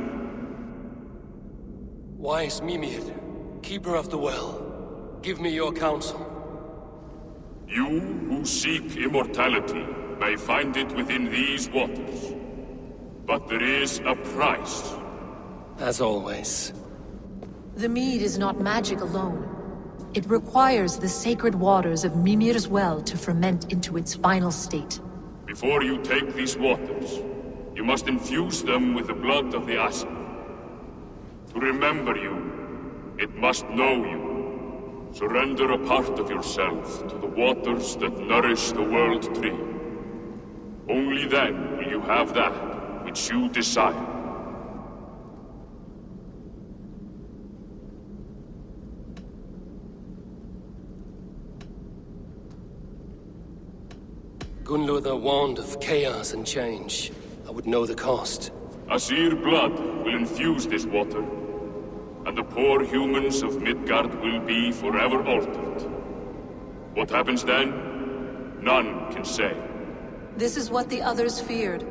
Wise Mimir, keeper of the well, give me your counsel. You who seek immortality may find it within these waters. But there is a price. As always. The mead is not magic alone. It requires the sacred waters of Mimir's well to ferment into its final state. Before you take these waters, you must infuse them with the blood of the Asa. To remember you, it must know you. Surrender a part of yourself to the waters that nourish the World Tree. Only then will you have that which you desire. Gunnlother warned of chaos and change. I would know the cost. Asir blood will infuse this water, and the poor humans of Midgard will be forever altered. What happens then? None can say. This is what the others feared.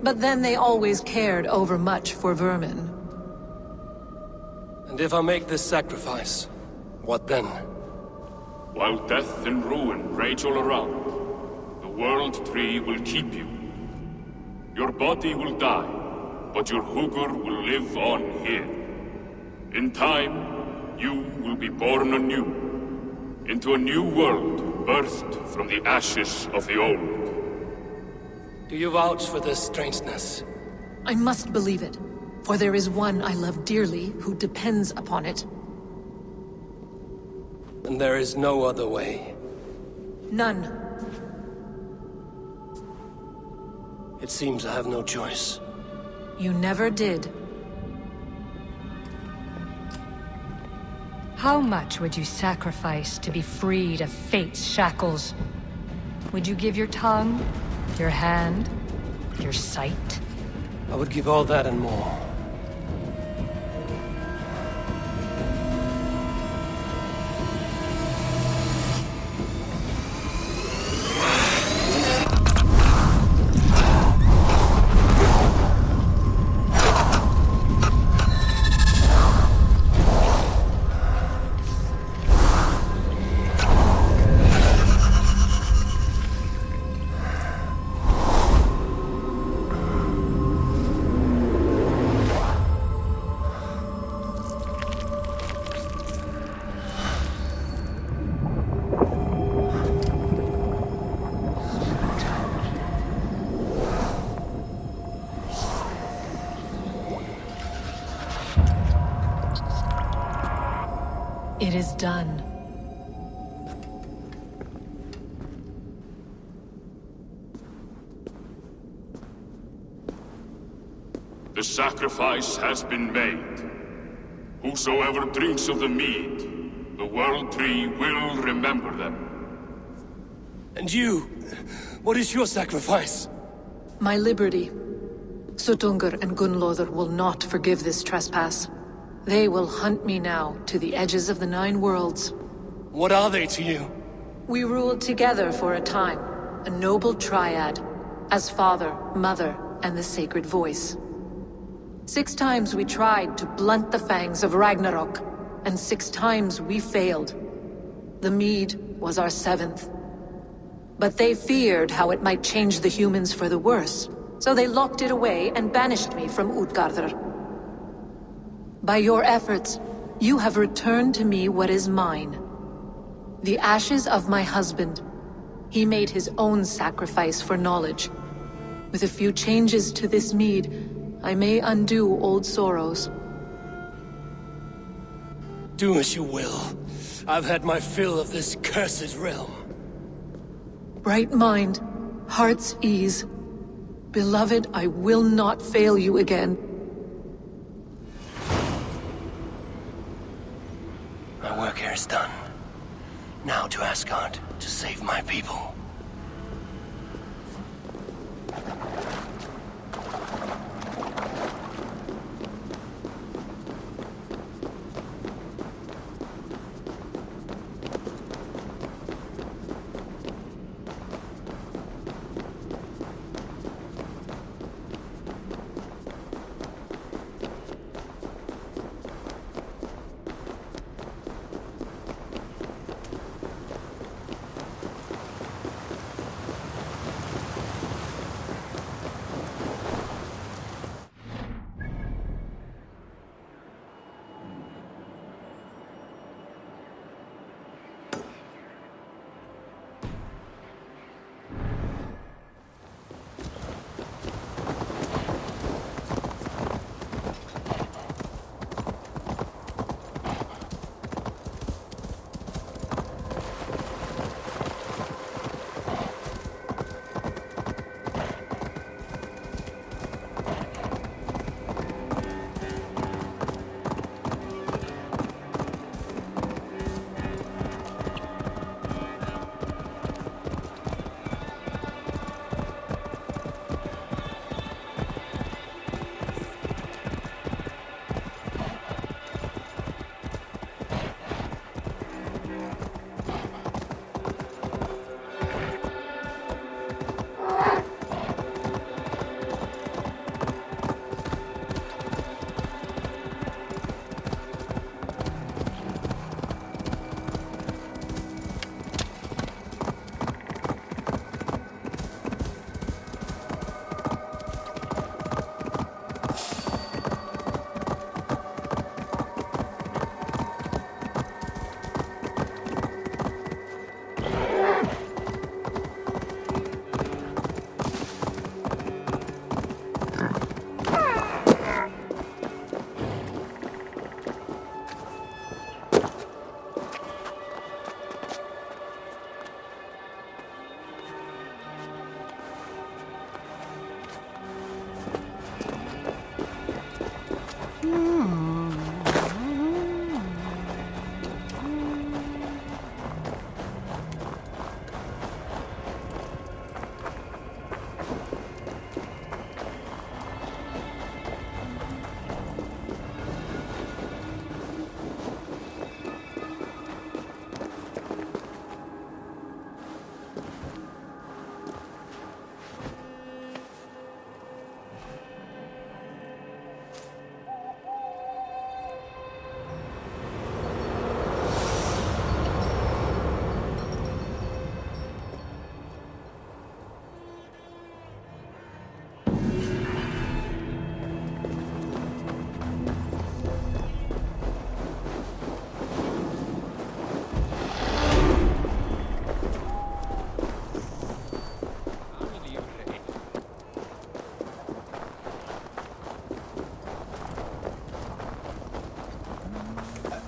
But then they always cared overmuch for vermin. And if I make this sacrifice, what then? While death and ruin rage all around, the World Tree will keep you. Your body will die, but your Hugur will live on here. In time, you will be born anew, into a new world birthed from the ashes of the old. Do you vouch for this strangeness? I must believe it, for there is one I love dearly who depends upon it. And there is no other way? None. It seems I have no choice. You never did. How much would you sacrifice to be freed of fate's shackles? Would you give your tongue, your hand, your sight? I would give all that and more. It is done. The sacrifice has been made. Whosoever drinks of the mead, the World Tree will remember them. And you? What is your sacrifice? My liberty. Suttungr and Gunnlóðr will not forgive this trespass. They will hunt me now to the edges of the 9 worlds. What are they to you? We ruled together for a time, a noble triad, as father, mother, and the sacred voice. 6 times we tried to blunt the fangs of Ragnarok, and 6 times we failed. The mead was our 7th. But they feared how it might change the humans for the worse, so they locked it away and banished me from Utgardr. By your efforts, you have returned to me what is mine. The ashes of my husband. He made his own sacrifice for knowledge. With a few changes to this mead, I may undo old sorrows. Do as you will. I've had my fill of this cursed realm. Bright mind, heart's ease. Beloved, I will not fail you again. My work here is done. Now to Asgard, to save my people.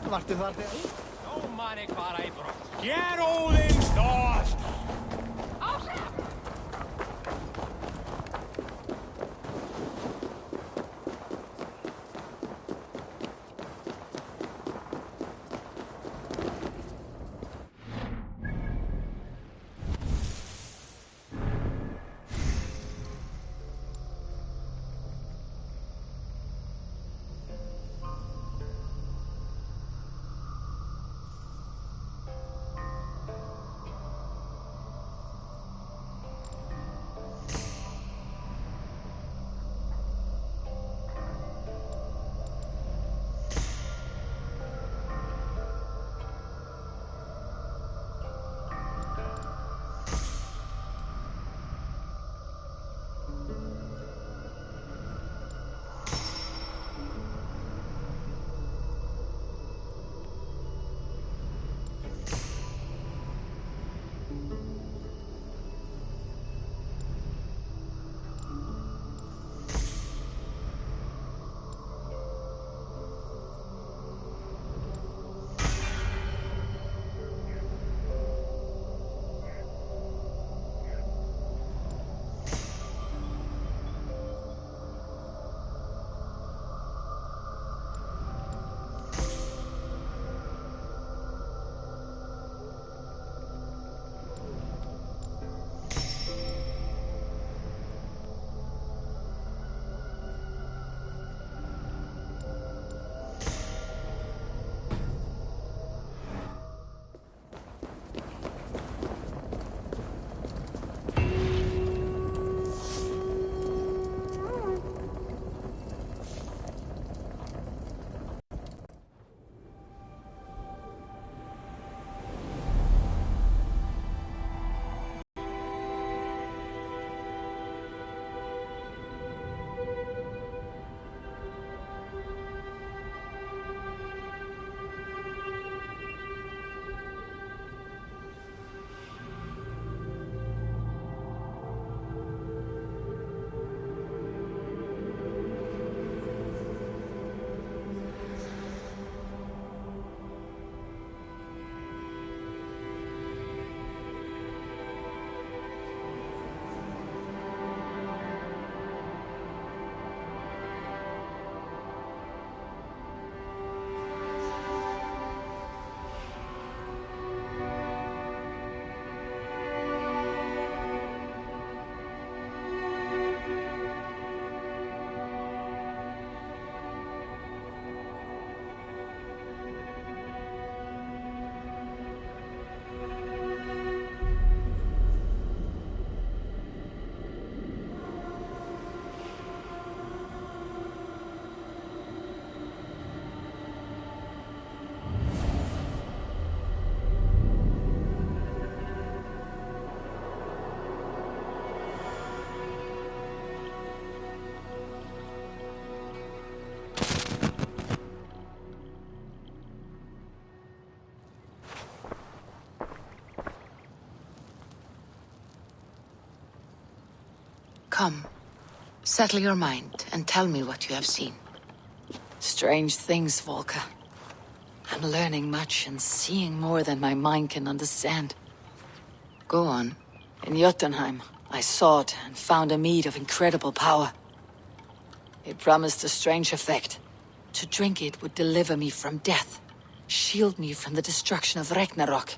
Vartu þar þegar? Nú man ég hvar Eivor. Get Óðins þótt! Come, settle your mind and tell me what you have seen. Strange things, Volka. I'm learning much and seeing more than my mind can understand. Go on. In Jotunheim, I sought and found a mead of incredible power. It promised a strange effect. To drink it would deliver me from death, shield me from the destruction of Ragnarok.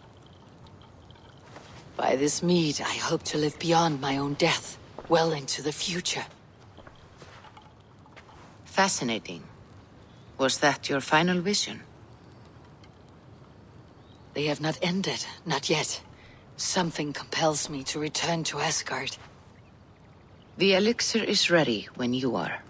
By this mead, I hope to live beyond my own death, well into the future. Fascinating. Was that your final vision? They have not ended, not yet. Something compels me to return to Asgard. The elixir is ready when you are.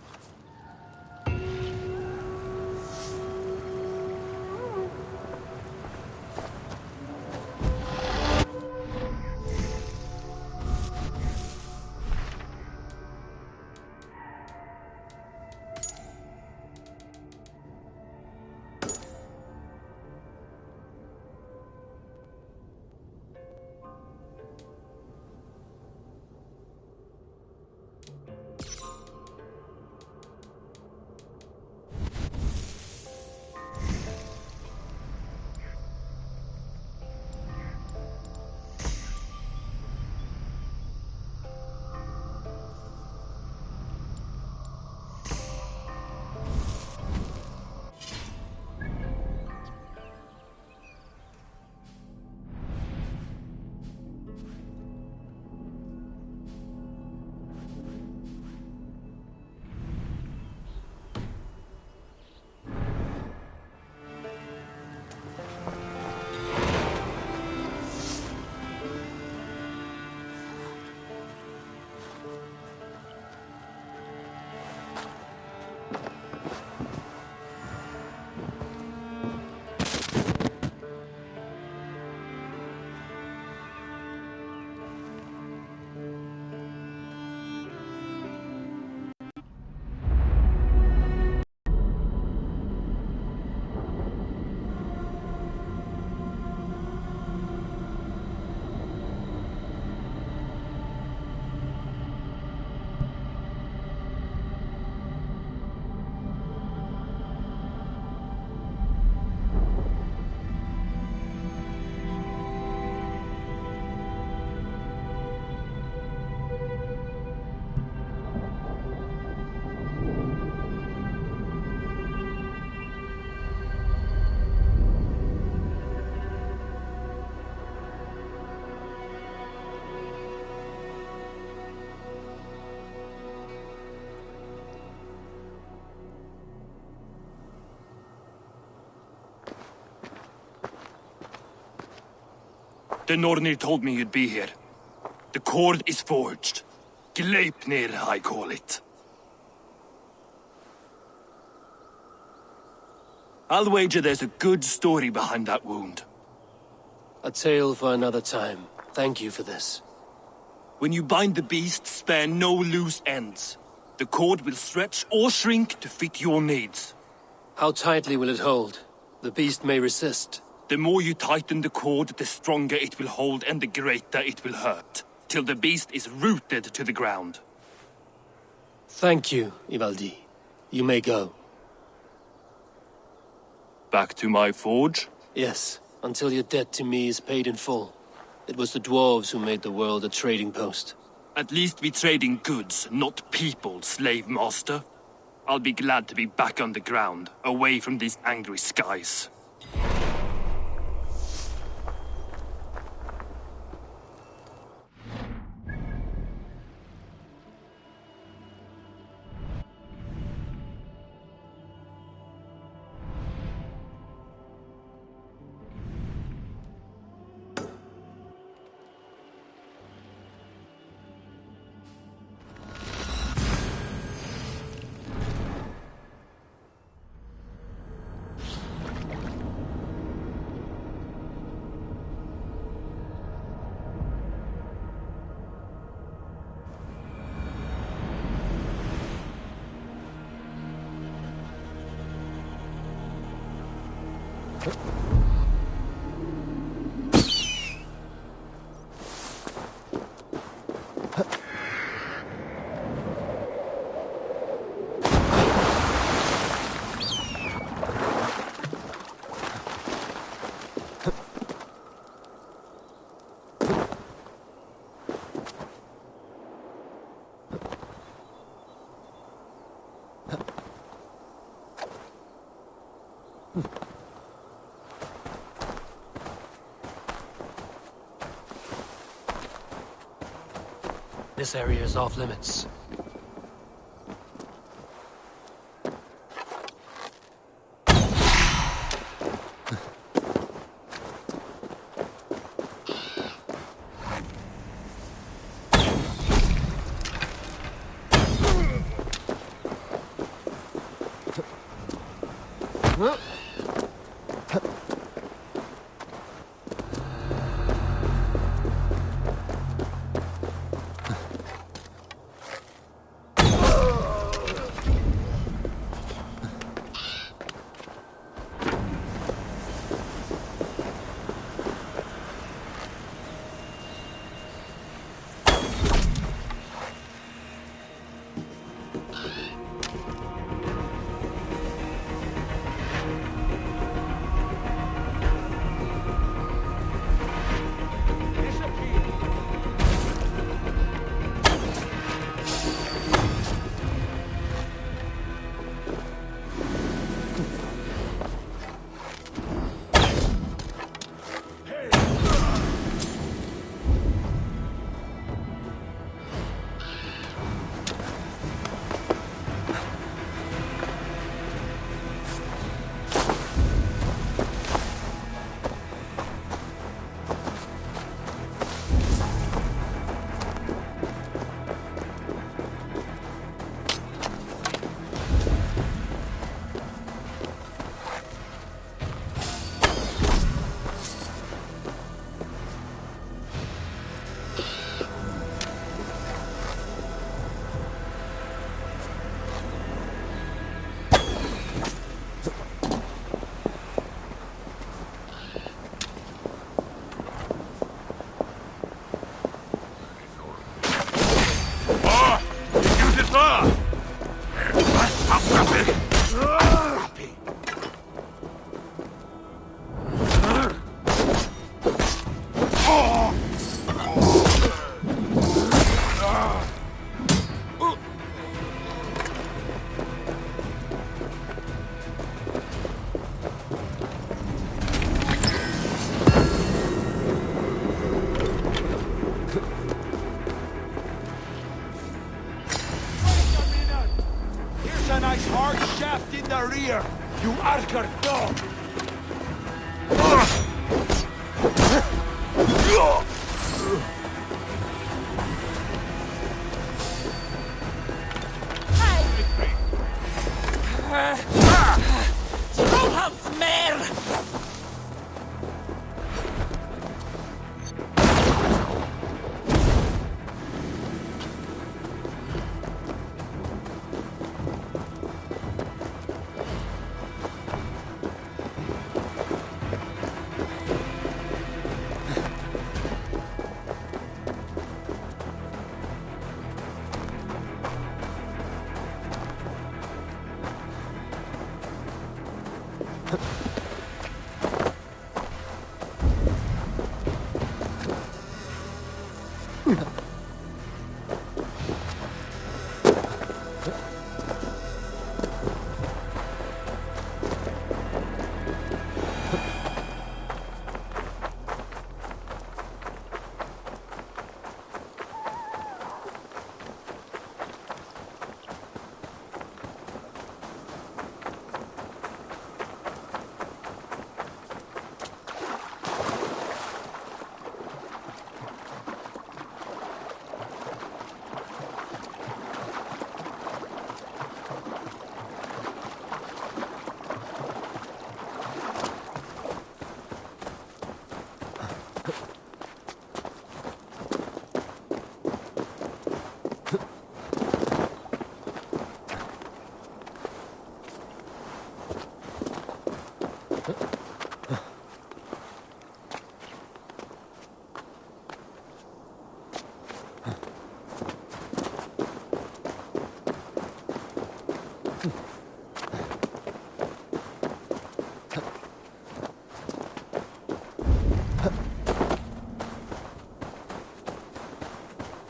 The Nornir told me you'd be here. The cord is forged. Gleipnir, I call it. I'll wager there's a good story behind that wound. A tale for another time. Thank you for this. When you bind the beast, spare no loose ends. The cord will stretch or shrink to fit your needs. How tightly will it hold? The beast may resist. The more you tighten the cord, the stronger it will hold and the greater it will hurt, till the beast is rooted to the ground. Thank you, Ivaldi. You may go. Back to my forge? Yes, until your debt to me is paid in full. It was the dwarves who made the world a trading post. At least we trade in goods, not people, slave master. I'll be glad to be back on the ground, away from these angry skies. This area is off limits. You Archer dog!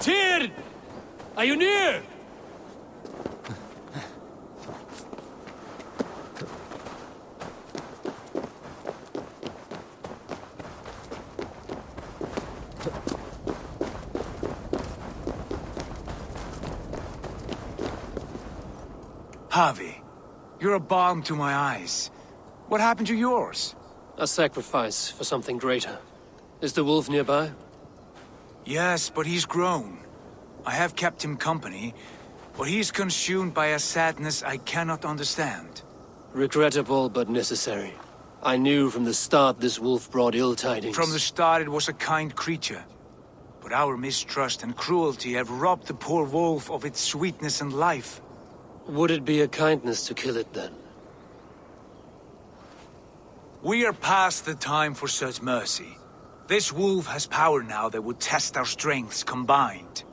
Tyr! Are you near? Harvey, you're a balm to my eyes. What happened to yours? A sacrifice for something greater. Is the wolf nearby? Yes, but he's grown. I have kept him company, but he's consumed by a sadness I cannot understand. Regrettable, but necessary. I knew from the start this wolf brought ill tidings. From the start it was a kind creature. But our mistrust and cruelty have robbed the poor wolf of its sweetness and life. Would it be a kindness to kill it, then? We are past the time for such mercy. This wolf has power now that would test our strengths combined.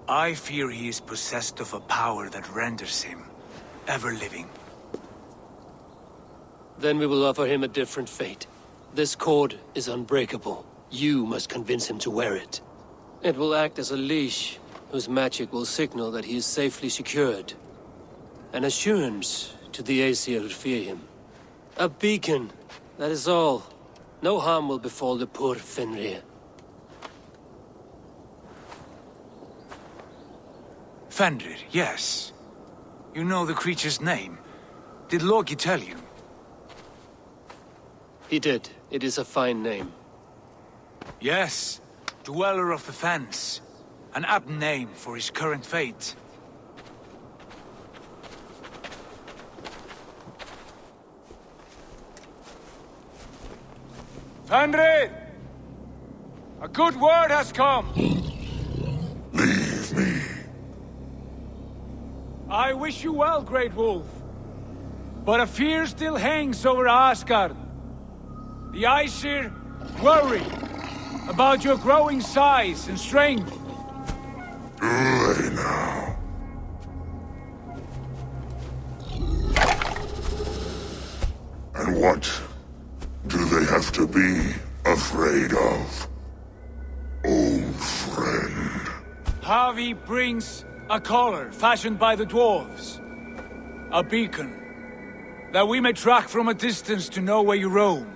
I fear he is possessed of a power that renders him ever-living. Then we will offer him a different fate. This cord is unbreakable. You must convince him to wear it. It will act as a leash, whose magic will signal that he is safely secured. An assurance to the Aesir who fear him. A beacon, that is all. No harm will befall the poor Fenrir. Fenrir, yes. You know the creature's name. Did Loki tell you? He did. It is a fine name. Yes. Dweller of the Fens. An apt name for his current fate. Fenrir! A good word has come! Leave me. I wish you well, Great Wolf. But a fear still hangs over Asgard. The Aesir worry about your growing size and strength. Do they now? And what do they have to be afraid of? Old friend. Harvey brings a collar fashioned by the dwarves. A beacon. That we may track from a distance to know where you roam.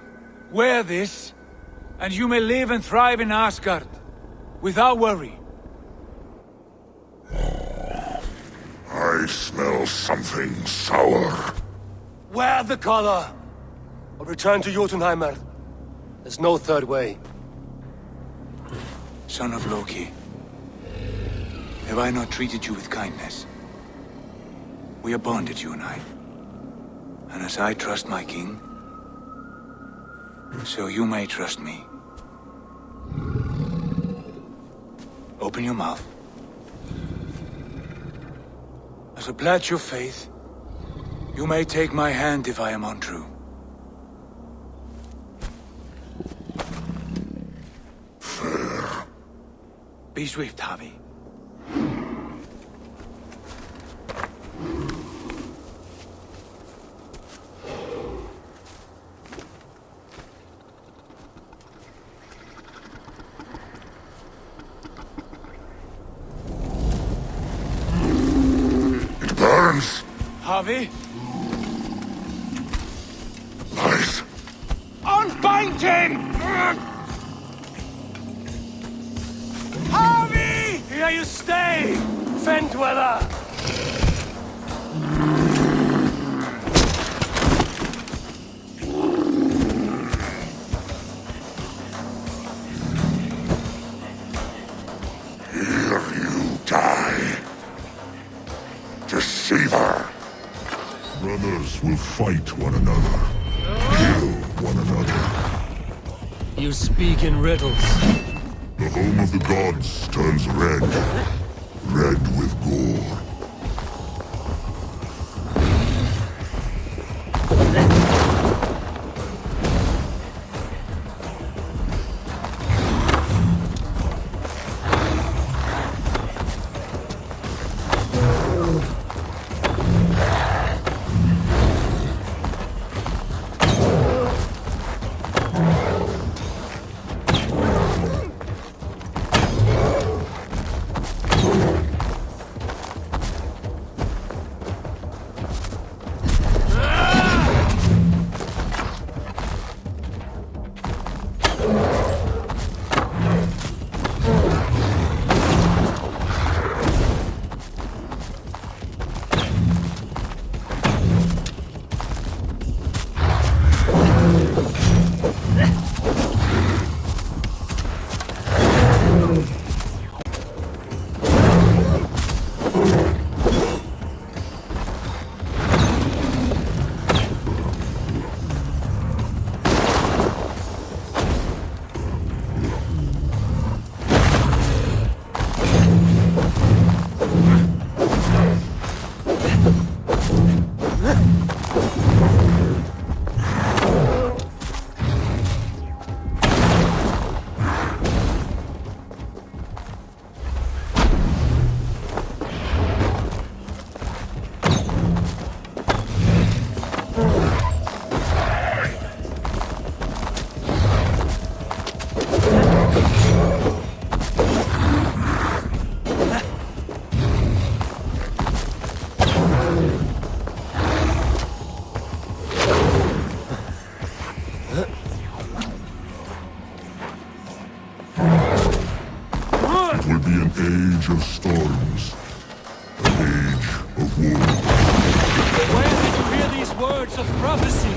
Wear this, and you may live and thrive in Asgard. Without worry. I smell something sour. Wear the collar! Or return to Jotunheimer. There's no third way. Son of Loki. Have I not treated you with kindness? We are bonded, you and I. And as I trust my king, so you may trust me. Open your mouth. As a pledge of faith, you may take my hand if I am untrue. Fair. Be swift, Harvey. Harvey? Nice. Unbind him! Harvey! Here you stay, Fen Dweller! Here you die. Deceiver. Brothers will fight one another. Kill one another. You speak in riddles. The home of the gods turns red. Red with gore. An age of storms. An age of war. Where did you hear these words of prophecy?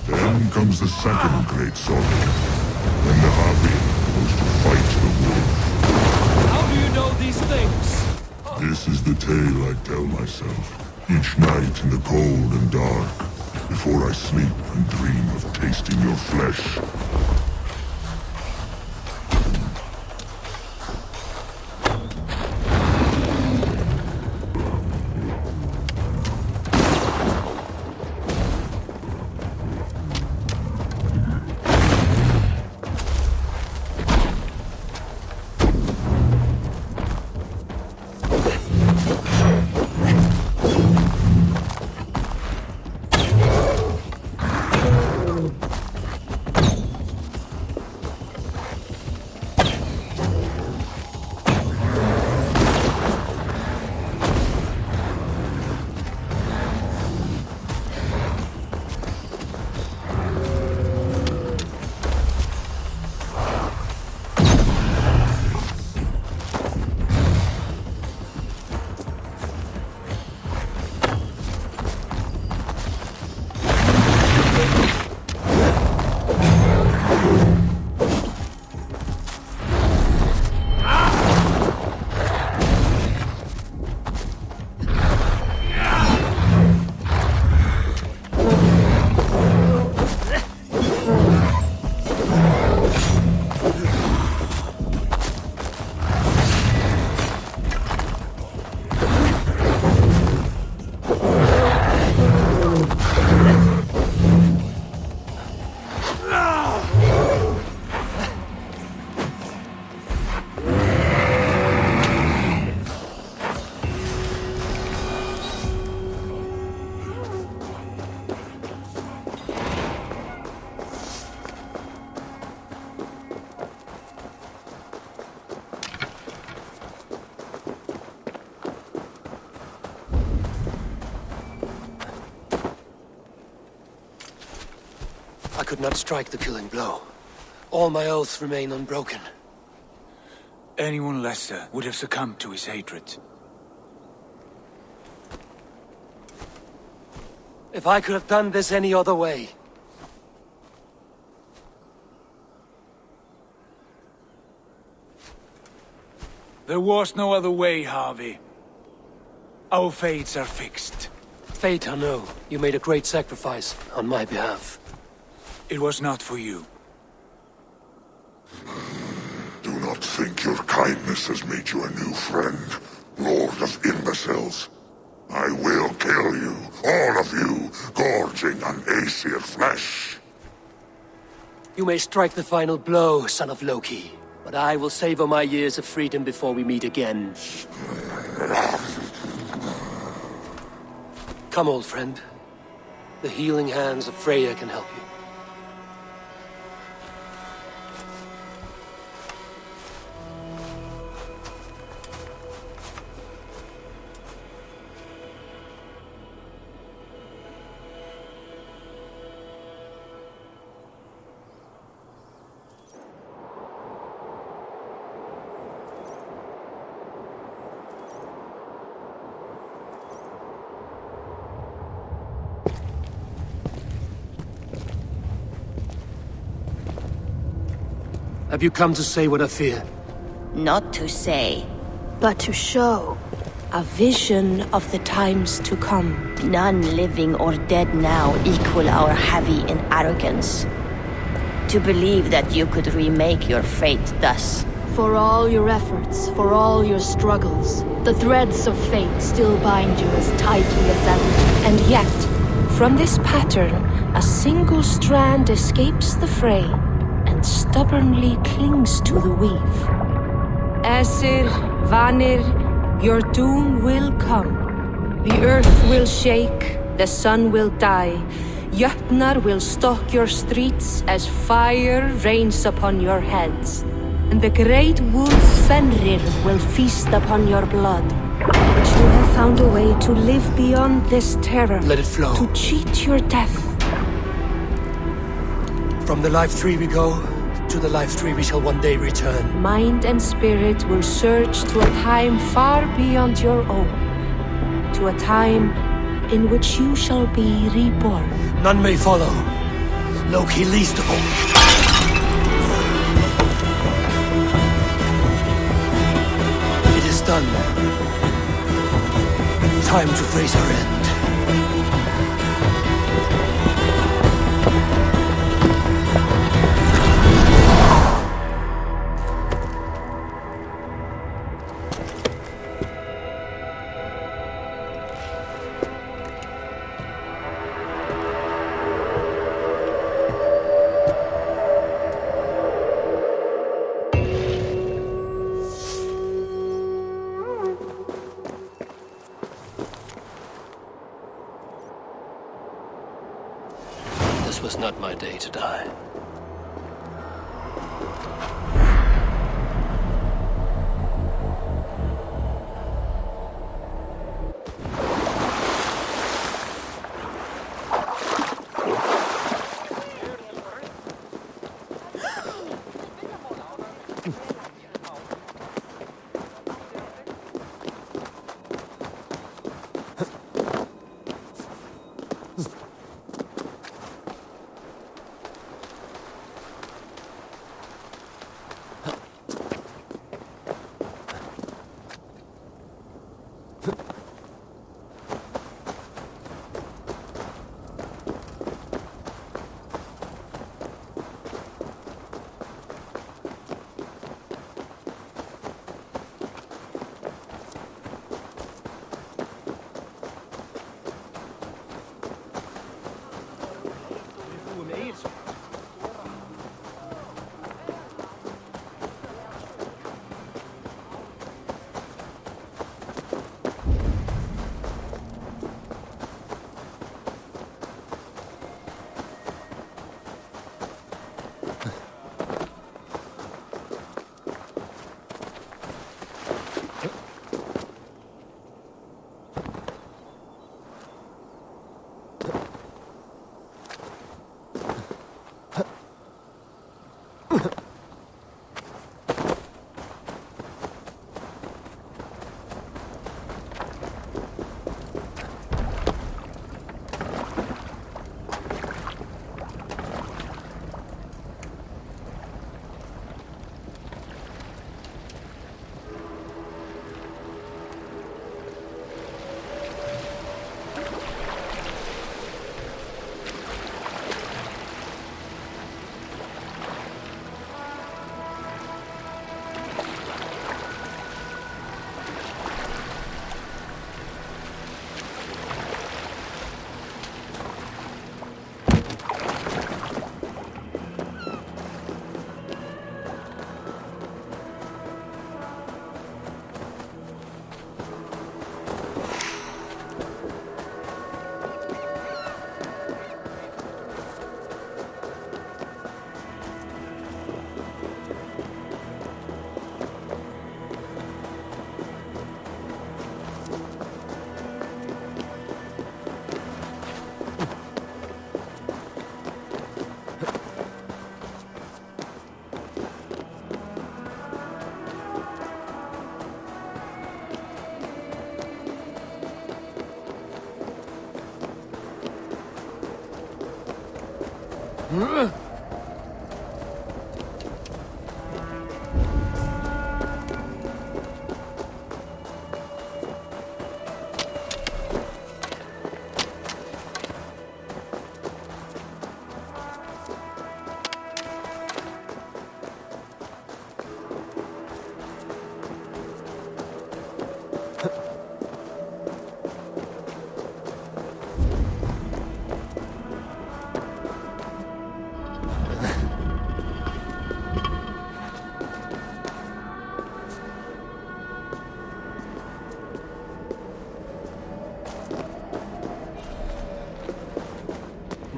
Then comes the second great saga, when the Harpy goes to fight the wolf. How do you know these things? This is the tale I tell myself, each night in the cold and dark, before I sleep and dream of tasting your flesh. I could not strike the killing blow. All my oaths remain unbroken. Anyone lesser would have succumbed to his hatred. If I could have done this any other way. There was no other way, Harvey. Our fates are fixed. Fate, I know. You made a great sacrifice on my behalf. It was not for you. Do not think your kindness has made you a new friend, Lord of Imbeciles. I will kill you, all of you, gorging on Aesir flesh. You may strike the final blow, son of Loki, but I will savor my years of freedom before we meet again. Come, old friend. The healing hands of Freya can help you. Have you come to say what I fear? Not to say, but to show. A vision of the times to come. None living or dead now equal our heavy in arrogance. To believe that you could remake your fate thus. For all your efforts, for all your struggles, the threads of fate still bind you as tightly as ever. And yet, from this pattern, a single strand escapes the fray and stubbornly clings to the weave. Æsir, Vanir, your doom will come. The earth will shake, the sun will die. Jötnar will stalk your streets as fire rains upon your heads. And the great wolf Fenrir will feast upon your blood. But you have found a way to live beyond this terror. Let it flow. To cheat your death. From the life tree we go, to the life tree we shall one day return. Mind and spirit will surge to a time far beyond your own. To a time in which you shall be reborn. None may follow. Loki least of all. Done. Time to face our end. This was not my day to die.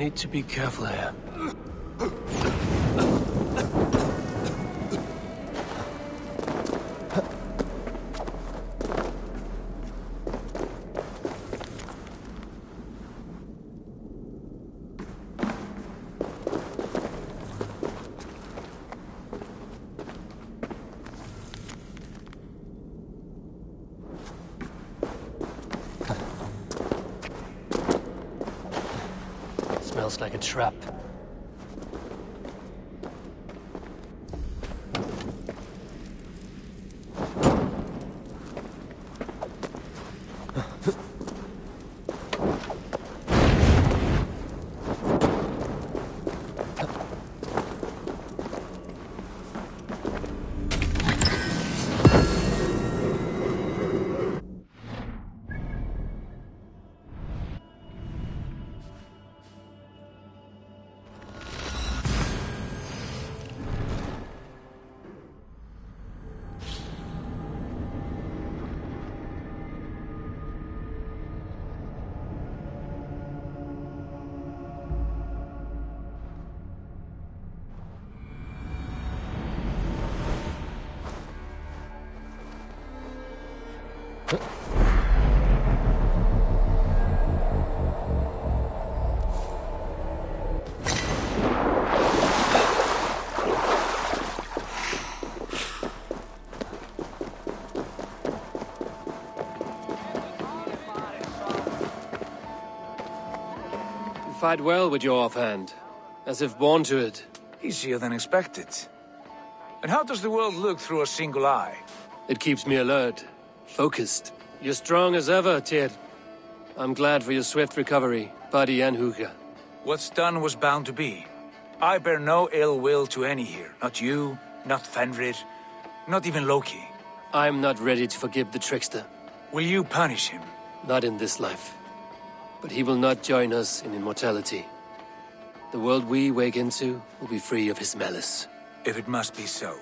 Need to be careful here. Smells like a trap. Fight well with your offhand, as if born to it. Easier than expected. And how does the world look through a single eye? It keeps me alert, focused. You're strong as ever, Tyr. I'm glad for your swift recovery, body and hooka. What's done was bound to be. I bear no ill will to any here. Not you, not Fenrir, not even Loki. I'm not ready to forgive the trickster. Will you punish him? Not in this life. But he will not join us in immortality. The world we wake into will be free of his malice. If it must be so.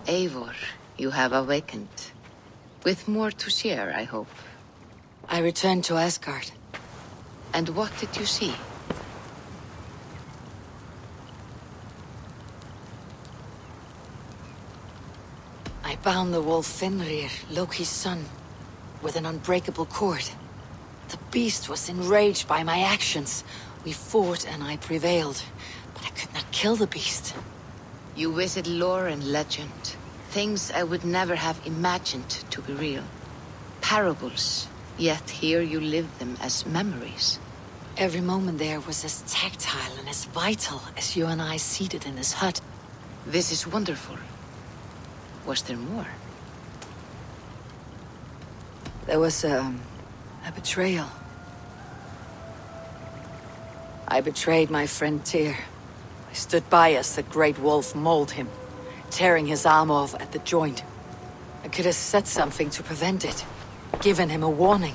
Eivor, you have awakened. With more to share, I hope. I returned to Asgard. And what did you see? I bound the wolf Fenrir, Loki's son, with an unbreakable cord. The beast was enraged by my actions. We fought and I prevailed, but I could not kill the beast. You visit lore and legend. Things I would never have imagined to be real. Parables, yet here you live them as memories. Every moment there was as tactile and as vital as you and I seated in this hut. This is wonderful. Was there more? There was a betrayal. I betrayed my friend Tyr. I stood by as the great wolf mauled him, tearing his arm off at the joint. I could have said something to prevent it, given him a warning.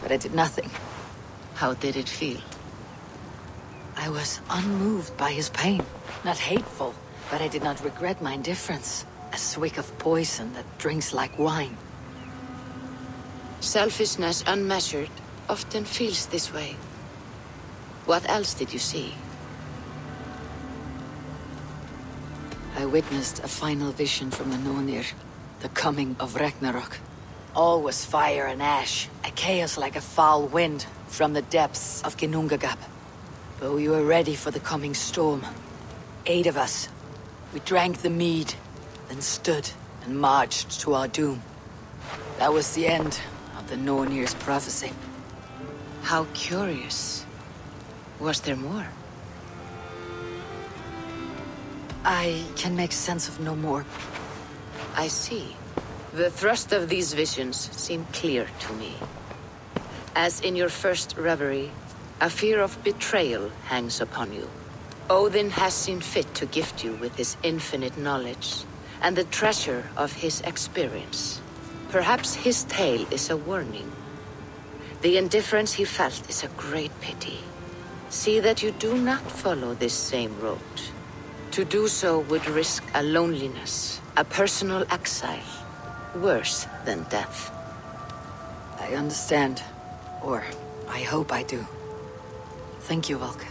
But I did nothing. How did it feel? I was unmoved by his pain. Not hateful, but I did not regret my indifference. A swig of poison that drinks like wine. Selfishness unmeasured often feels this way. What else did you see? I witnessed a final vision from the Nornir, the coming of Ragnarok. All was fire and ash, a chaos like a foul wind from the depths of Ginnungagap. But we were ready for the coming storm. 8 of us. We drank the mead, then stood and marched to our doom. That was the end of the Nornir's prophecy. How curious. Was there more? I can make sense of no more. I see. The thrust of these visions seem clear to me. As in your first reverie, a fear of betrayal hangs upon you. Odin has seen fit to gift you with his infinite knowledge, and the treasure of his experience. Perhaps his tale is a warning. The indifference he felt is a great pity. See that you do not follow this same road. To do so would risk a loneliness, a personal exile, worse than death. I understand. Or, I hope I do. Thank you, Valka.